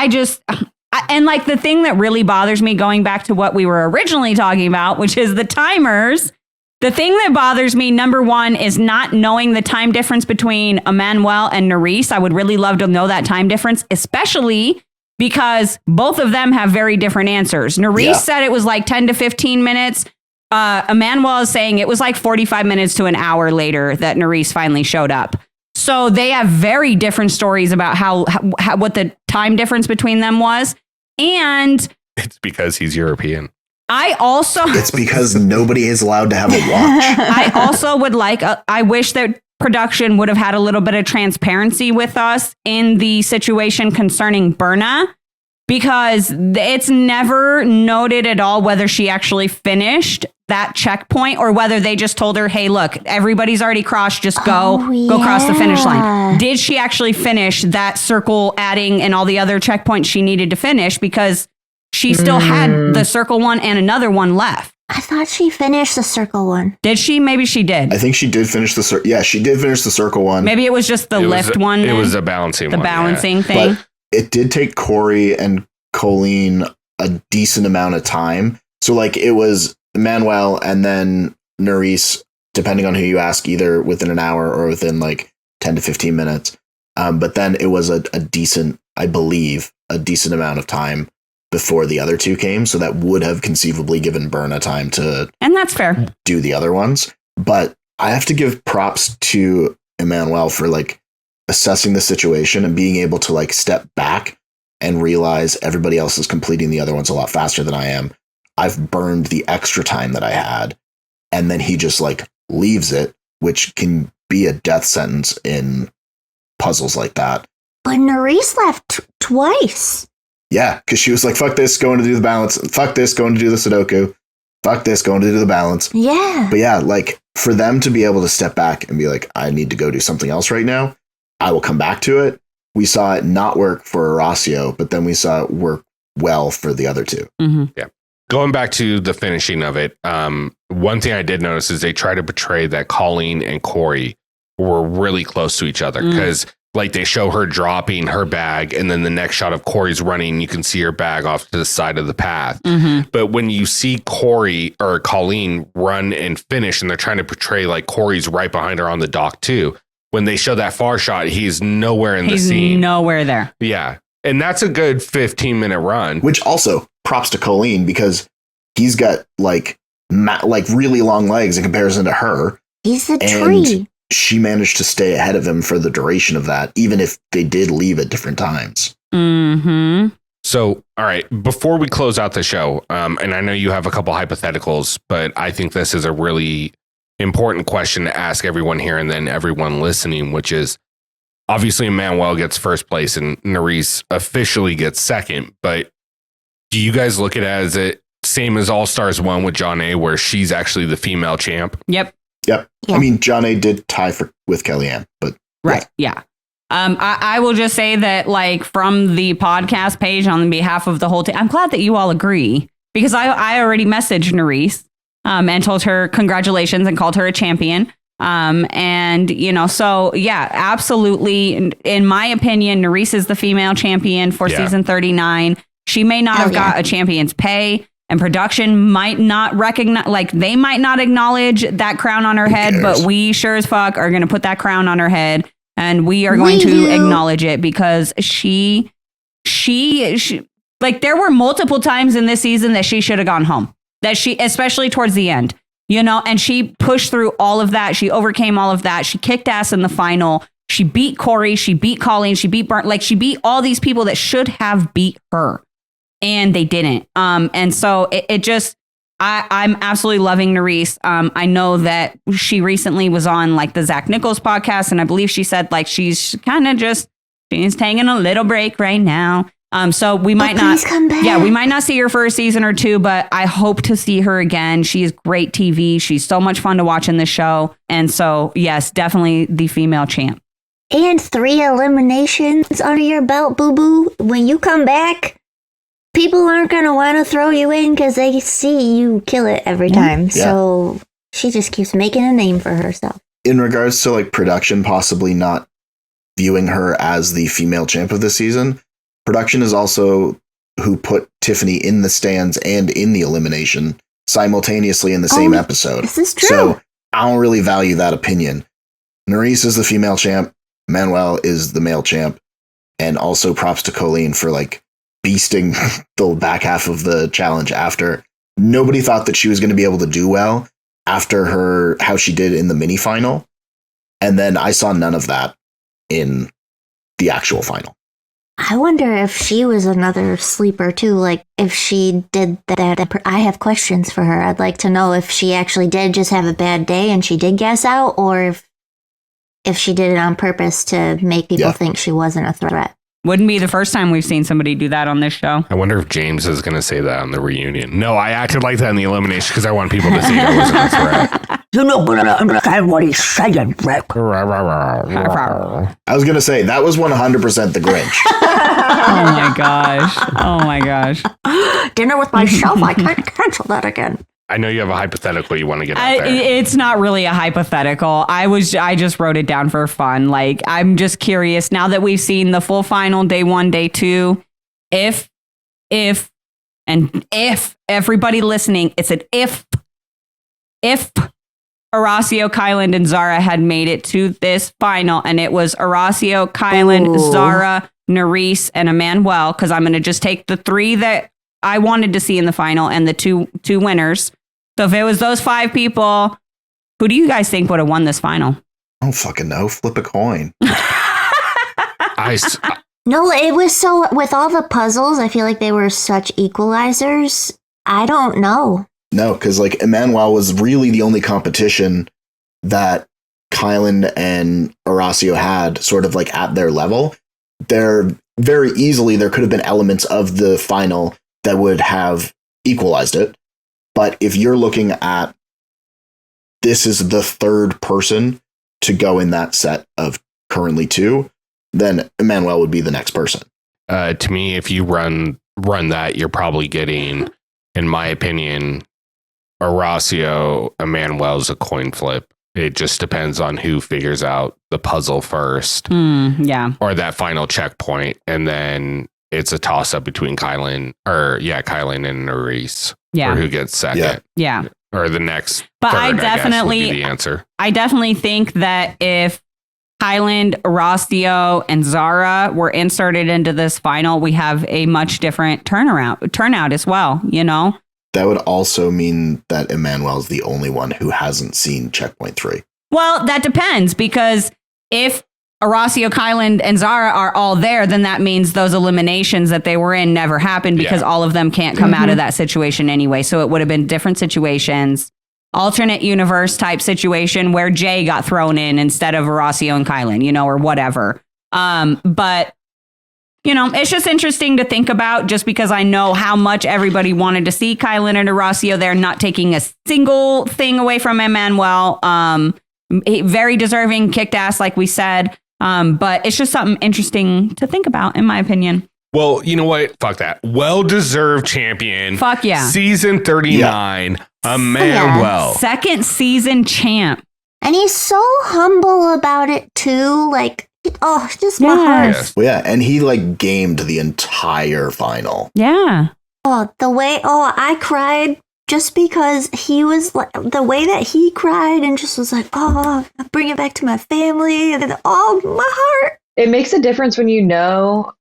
And like the thing that really bothers me, going back to what we were originally talking about, which is the timers. The thing that bothers me, number one, is not knowing the time difference between Emanuel and Nurys. I would really love to know that time difference, especially because both of them have very different answers. Nurys said it was like 10 to 15 minutes. Emanuel is saying it was like 45 minutes to an hour later that Nurys finally showed up. So they have very different stories about how what the time difference between them was. And it's because he's European. It's because nobody is allowed to have a watch. I also would I wish that production would have had a little bit of transparency with us in the situation concerning Berna, because it's never noted at all whether she actually finished that checkpoint or whether they just told her, hey, look, everybody's already crossed. Just go cross the finish line. Did she actually finish that circle adding and all the other checkpoints she needed to finish? Because she still had the circle one and another one left. I thought she finished the circle one. Did she? Maybe she did. I think she did finish the circle. Yeah, she did finish the circle one. Maybe it was just the lift one. It was a balancing one. The balancing thing. But it did take Corey and Colleen a decent amount of time. So like it was Emanuel and then Nurys, depending on who you ask, either within an hour or within like 10 to 15 minutes. But then it was a decent, I believe, a decent amount of time before the other two came. So that would have conceivably given Berna time to, and that's fair, do the other ones. But I have to give props to Emanuel for like assessing the situation and being able to like step back and realize everybody else is completing the other ones a lot faster than I am. I've burned the extra time that I had. And then he just like leaves it, which can be a death sentence in puzzles like that. But Nurys left twice. Yeah, because she was like, fuck this, going to do the balance. Fuck this, going to do the Sudoku. Fuck this, going to do the balance. Yeah. But yeah, like for them to be able to step back and be like, I need to go do something else right now. I will come back to it. We saw it not work for Horacio, but then we saw it work well for the other two. Mm-hmm. Yeah. Going back to the finishing of it, one thing I did notice is they try to portray that Colleen and Corey were really close to each other because like they show her dropping her bag and then the next shot of Corey's running, you can see her bag off to the side of the path. Mm-hmm. But when you see Corey or Colleen run and finish and they're trying to portray like Corey's right behind her on the dock too, when they show that far shot, he's nowhere in the scene. He's nowhere there. Yeah. And that's a good 15-minute run. Which also props to Colleen because he's got like really long legs in comparison to her. He's a tree. she managed to stay ahead of him for the duration of that, even if they did leave at different times. Mm-hmm. So, all right, before we close out the show, and I know you have a couple hypotheticals, but I think this is a really important question to ask everyone here and then everyone listening, which is, obviously Emanuel gets first place and Nurys officially gets second, but do you guys look at it as it same as All Stars 1 with John A, where she's actually the female champ? Yep. Yeah. I mean, John A did tie with Kellyanne, but right. Yeah. I will just say that, like, from the podcast page on behalf of the whole team, I'm glad that you all agree, because I already messaged Nurys and told her congratulations and called her a champion. And, you know, so yeah, absolutely. In my opinion, Nurys is the female champion for season 39. She may not have got a champion's pay, and production might not recognize, like, they might not acknowledge that crown on her head, but we sure as fuck are going to put that crown on her head, and we are going to acknowledge it, because she, like, there were multiple times in this season that she should have gone home, especially towards the end, you know, and she pushed through all of that. She overcame all of that. She kicked ass in the final. She beat Corey. She beat Colleen. She beat Burnt. Like, she beat all these people that should have beat her, and they didn't. And so it just, I'm absolutely loving Nurys. I know that she recently was on, like, the Zach Nichols podcast, and I believe she said, like, she's kind of just, she's taking a little break right now. So we might not come back. Yeah, we might not see her for a season or two, but I hope to see her again. She is great TV. She's so much fun to watch in the show. And so, yes, definitely the female champ. And 3 eliminations under your belt, boo-boo. When you come back, people aren't going to want to throw you in because they see you kill it every time. Yeah. So she just keeps making a name for herself. In regards to, like, production possibly not viewing her as the female champ of the season, production is also who put Tiffany in the stands and in the elimination simultaneously in the same episode. This is true. So I don't really value that opinion. Nurys is the female champ. Emanuel is the male champ. And also props to Colleen for, like, beasting the back half of the challenge after. Nobody thought that she was going to be able to do well after how she did in the mini final. And then I saw none of that in the actual final. I wonder if she was another sleeper too, like if she did that. I have questions for her. I'd like to know if she actually did just have a bad day and she did gas out, or if she did it on purpose to make people think she wasn't a threat. Wouldn't be the first time we've seen somebody do that on this show. I wonder if James is going to say that on the reunion. No, I acted like that in the elimination because I want people to think I wasn't a threat. You know, but I understand what he's saying, Rick. I was going to say, that was 100% the Grinch. Oh my gosh. Oh my gosh. Dinner with myself, I can't cancel that again. I know you have a hypothetical you want to get out there. It's not really a hypothetical. I just wrote it down for fun. Like, I'm just curious, now that we've seen the full final, day 1, day 2, if everybody listening, it's an if Horacio, Kyland, and Zara had made it to this final, and it was Horacio, Kyland, Zara, Nurys, and Emanuel, because I'm going to just take the 3 that I wanted to see in the final and the two winners. So if it was those 5 people, who do you guys think would have won this final? I don't fucking know. Flip a coin. No, it was so, with all the puzzles, I feel like they were such equalizers. I don't know. No, because, like, Emanuel was really the only competition that Kyland and Horacio had sort of, like, at their level. There could have been elements of the final that would have equalized it. But if you're looking at, this is the 3rd person to go in that set of currently 2, then Emanuel would be the next person. To me, if you run that, you're probably getting, in my opinion, Horacio, Emanuel's a coin flip. It just depends on who figures out the puzzle first. Yeah. Or that final checkpoint. And then it's a toss up between Kyland and Nurys. Yeah. Or who gets second. Yeah. Or the next. But third, I definitely, would be the answer. I definitely think that if Kyland, Horacio, and Zara were inserted into this final, we have a much different turnout as well, you know? That would also mean that Emanuel's the only one who hasn't seen Checkpoint 3. Well, that depends, because if Horacio, Kyland, and Zara are all there, then that means those eliminations that they were in never happened, because all of them can't come out of that situation anyway. So it would have been different situations, alternate universe type situation where Jay got thrown in instead of Horacio and Kyland, you know, or whatever. But, you know, it's just interesting to think about, just because I know how much everybody wanted to see Kyland and Horacio there, not taking a single thing away from Emanuel. Very deserving, kicked ass, like we said. But it's just something interesting to think about, in my opinion. Well, you know what? Fuck that. Well-deserved champion. Fuck yeah. Season 39, Emanuel. Second season champ. And he's so humble about it, too. Like, oh, just my heart. Yes. Well, yeah, and he, like, gamed the entire final. Yeah. Oh, I cried. Just because he was like, the way that he cried and just was like, oh, bring it back to my family. And then, oh, my heart. It makes a difference when you know,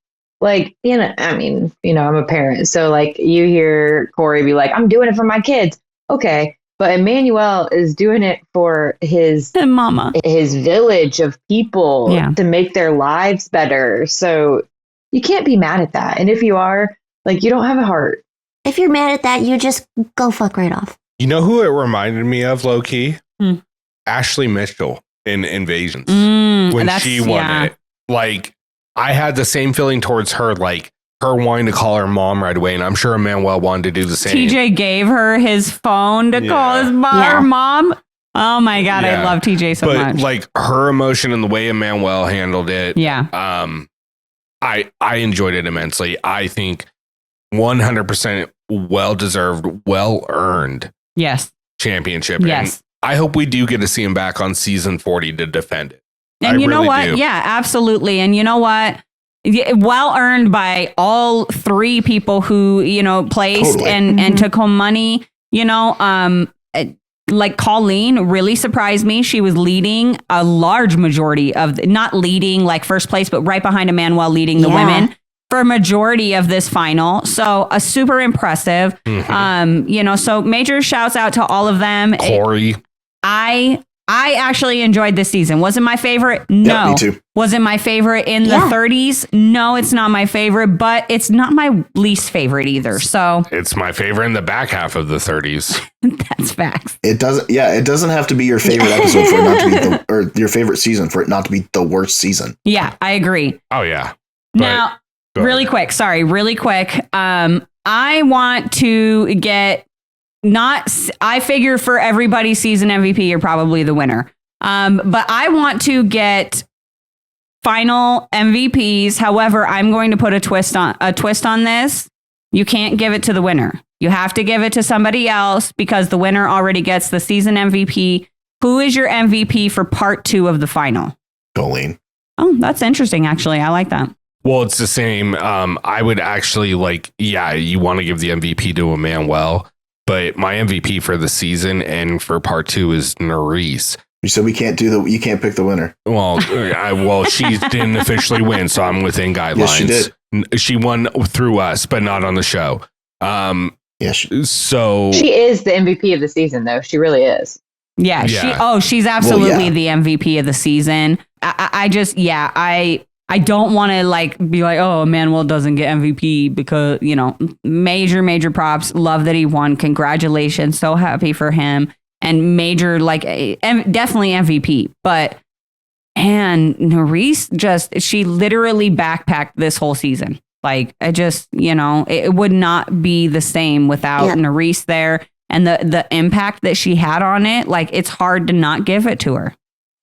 like, you know, I mean, you know, I'm a parent. So, like, you hear Corey be like, I'm doing it for my kids. Okay. But Emanuel is doing it for his mama, his village of people to make their lives better. So you can't be mad at that. And if you are, like, you don't have a heart. If you're mad at that, you just go fuck right off. You know who it reminded me of, low key? Ashley Mitchell in Invasions. When she won it. Like, I had the same feeling towards her, like her wanting to call her mom right away. And I'm sure Emanuel wanted to do the same. TJ gave her his phone to call his mom. Oh my God, I love TJ so much. But like her emotion and the way Emanuel handled it. I enjoyed it immensely. I think 100% well-deserved, well-earned championship. Yes. And I hope we do get to see him back on season 40 to defend it. And you know what? Yeah, absolutely. And you know what? Well-earned by all three people who, you know, placed and took home money. You know, like Colleen really surprised me. She was leading a large majority of, not leading like first place, but right behind Emanuel, leading the women for a majority of this final. So super impressive. You know, so major shouts out to all of them. Corey. I actually enjoyed this season. Was it my favorite? No. Yeah, me too. Was it my favorite in the 30s? No, it's not my favorite, but it's not my least favorite either. So it's my favorite in the back half of the 30s. That's facts. It doesn't have to be your favorite episode for it not to be or your favorite season for it not to be the worst season. Yeah, I agree. Oh yeah. Now, really quick. I want to get I figure for everybody's season MVP, you're probably the winner. But I want to get final MVPs. However, I'm going to put a twist on this. You can't give it to the winner. You have to give it to somebody else because the winner already gets the season MVP. Who is your MVP for part 2 of the final? Colleen. Oh, that's interesting. Actually, I like that. Well, it's the same. I would actually you want to give the MVP to Emanuel. But my MVP for the season and for part 2 is Nurys. So you can't pick the winner. Well, she didn't officially win, so I'm within guidelines. Yes, she did. She won through us, but not on the show. So she is the MVP of the season, though. She really is. Yeah. She's absolutely the MVP of the season. I don't want to be like, oh, Emanuel doesn't get MVP because, you know, major props. Love that he won. Congratulations. So happy for him. And major, definitely MVP. But, and Nurys she literally backpacked this whole season. Like, it would not be the same without Nurys there. And the impact that she had on it, it's hard to not give it to her.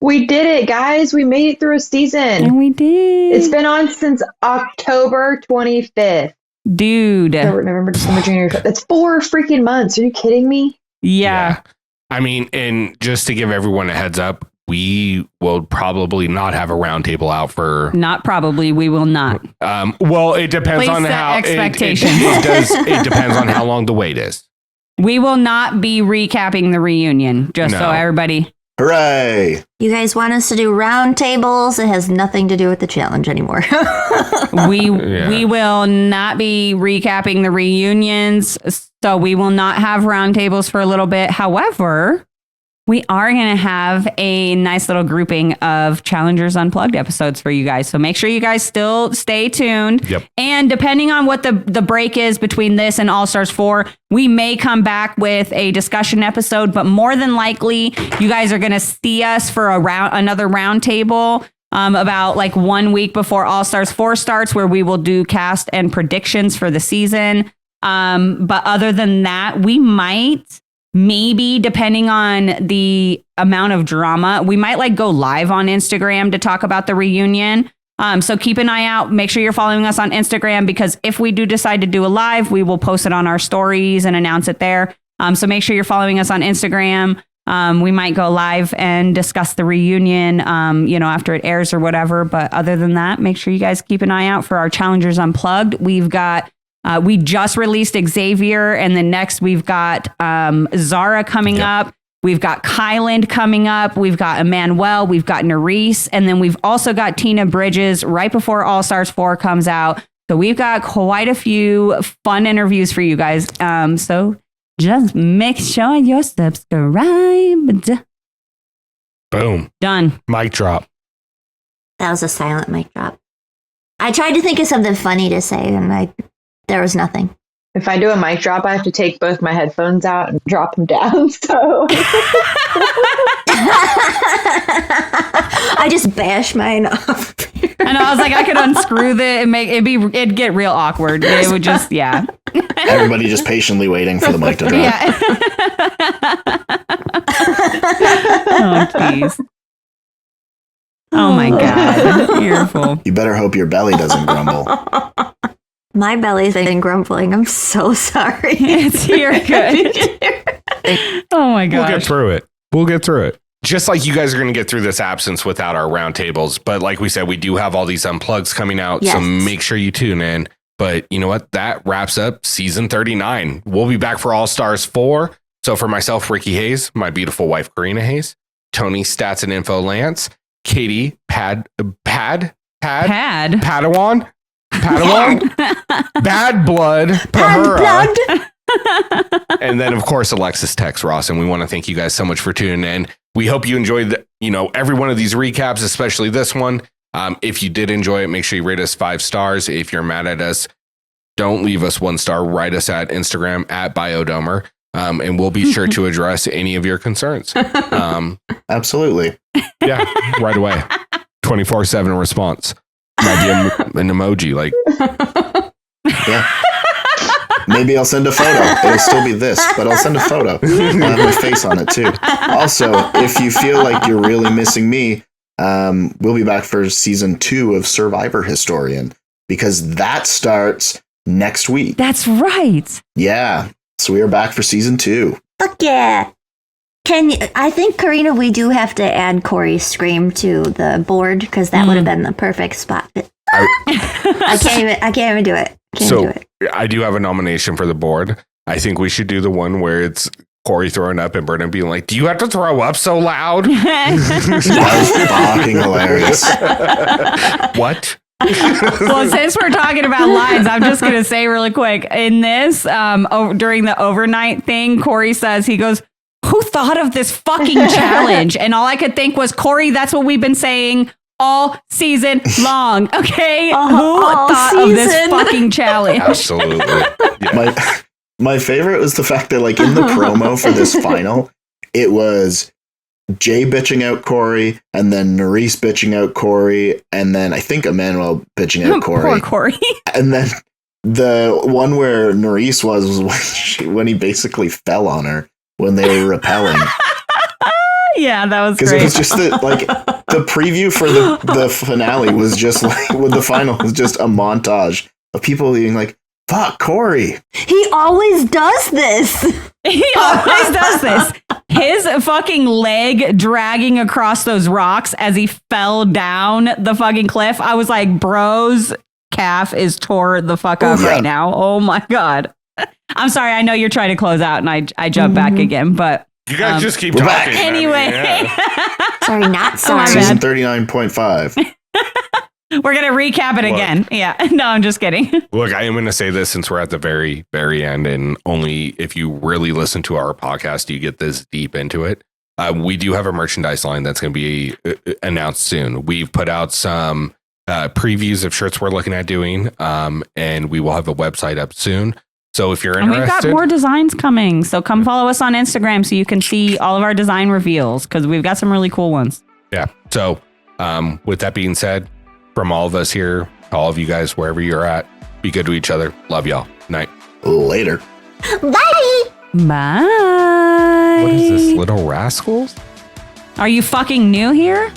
We did it, guys. We made it through a season. And we did. It's been on since October 25th. Dude. October, November, December, January. That's 4 freaking months. Are you kidding me? Yeah. I mean, and just to give everyone a heads up, we will probably not have a roundtable out for... Not probably. We will not. Well, it depends on how... expectations. It depends on how long the wait is. We will not be recapping the reunion, so everybody... Hooray! You guys want us to do round tables? It has nothing to do with the challenge anymore. We will not be recapping the reunions, so we will not have round tables for a little bit. However, we are going to have a nice little grouping of Challengers Unplugged episodes for you guys. So make sure you guys still stay tuned. Yep. And depending on what the break is between this and All Stars 4, we may come back with a discussion episode, but more than likely, you guys are going to see us for another roundtable about like 1 week before All Stars 4 starts, where we will do cast and predictions for the season. But other than that, we might... maybe, depending on the amount of drama, we might like go live on Instagram to talk about the reunion. So keep an eye out. Make sure you're following us on Instagram, because if we do decide to do a live, we will post it on our stories and announce it there. So make sure you're following us on Instagram. We might go live and discuss the reunion, after it airs or whatever. But other than that, make sure you guys keep an eye out for our Challengers Unplugged. We've got we just released Xavier, and then next we've got Zara coming up. We've got Kyland coming up. We've got Emanuel. We've got Nurys. And then we've also got Tina Bridges right before All Stars 4 comes out. So we've got quite a few fun interviews for you guys. So just make sure you're subscribed. Boom. Done. Mic drop. That was a silent mic drop. I tried to think of something funny to say, and there was nothing. If I do a mic drop, I have to take both my headphones out and drop them down. So I just bashed mine off. I know. I was like, I could unscrew it'd get real awkward. It would just, yeah. Everybody just patiently waiting for the mic to drop. Yeah. Oh, jeez. Oh my God. Beautiful. You better hope your belly doesn't grumble. My belly's been grumbling. I'm so sorry. You're good. Oh my gosh. We'll get through it. Just like you guys are going to get through this absence without our roundtables. But like we said, we do have all these unplugs coming out. Yes. So make sure you tune in. But you know what? That wraps up season 39. We'll be back for All Stars 4. So for myself, Ricky Hayes, my beautiful wife, Karina Hayes, Tony, Stats and Info Lance, Katie, Padawan, Bad Blood, Pahura. And then, of course, Alexis Tex Ross. And we want to thank you guys so much for tuning in. We hope you enjoyed, every one of these recaps, especially this one. If you did enjoy it, make sure you rate us 5 stars. If you're mad at us, don't leave us 1 star. Write us at Instagram at Biodomer. And we'll be sure to address any of your concerns. Absolutely. Yeah, right away. 24/7 response. Might be an emoji, like. Yeah. Maybe I'll send a photo. It'll still be this, but I'll send a photo. I'll have my face on it too. Also, if you feel like you're really missing me, we'll be back for season 2 of Survivor Historian, because that starts next week. That's right. Yeah. So we are back for season 2. Fuck yeah. I think, Karina, we do have to add Corey's scream to the board, because that would have been the perfect spot. I can't even do it. I do have a nomination for the board. I think we should do the one where it's Corey throwing up and Brennan being like, "Do you have to throw up so loud?" That was fucking hilarious. What? Well, since we're talking about lines, I'm just going to say really quick. In this, during the overnight thing, Corey says, he goes, "Who thought of this fucking challenge?" And all I could think was, Corey, that's what we've been saying all season long. Okay? Who thought of this fucking challenge? Absolutely. Yeah. My favorite was the fact that, like, in the promo for this final, it was Jay bitching out Corey, and then Nurys bitching out Corey, and then I think Emanuel bitching out Corey. Poor Corey. And then the one where Nurys was when he basically fell on her when they were rappelling. Yeah, that was great. Because it was just the preview for the finale was just like, with the final was just a montage of people being like, "Fuck Corey. He always does this. He always does this." His fucking leg dragging across those rocks as he fell down the fucking cliff. I was like, bro's calf is tore the fuck up right now. Oh my God. I'm sorry. I know you're trying to close out and I jumped back again, but you guys just keep talking. Anyway. Sorry, not sorry. Season 39.5. We're going to recap it again. Yeah. No, I'm just kidding. Look, I am going to say this since we're at the very, very end, and only if you really listen to our podcast, you get this deep into it. we do have a merchandise line that's going to be announced soon. We've put out some previews of shirts we're looking at doing, and we will have a website up soon. So if you're interested, we've got more designs coming. So come follow us on Instagram so you can see all of our design reveals because we've got some really cool ones. Yeah. So with that being said, from all of us here, all of you guys, wherever you're at, be good to each other. Love y'all. Night. Later. Bye. Bye. What is this, Little Rascals? Are you fucking new here?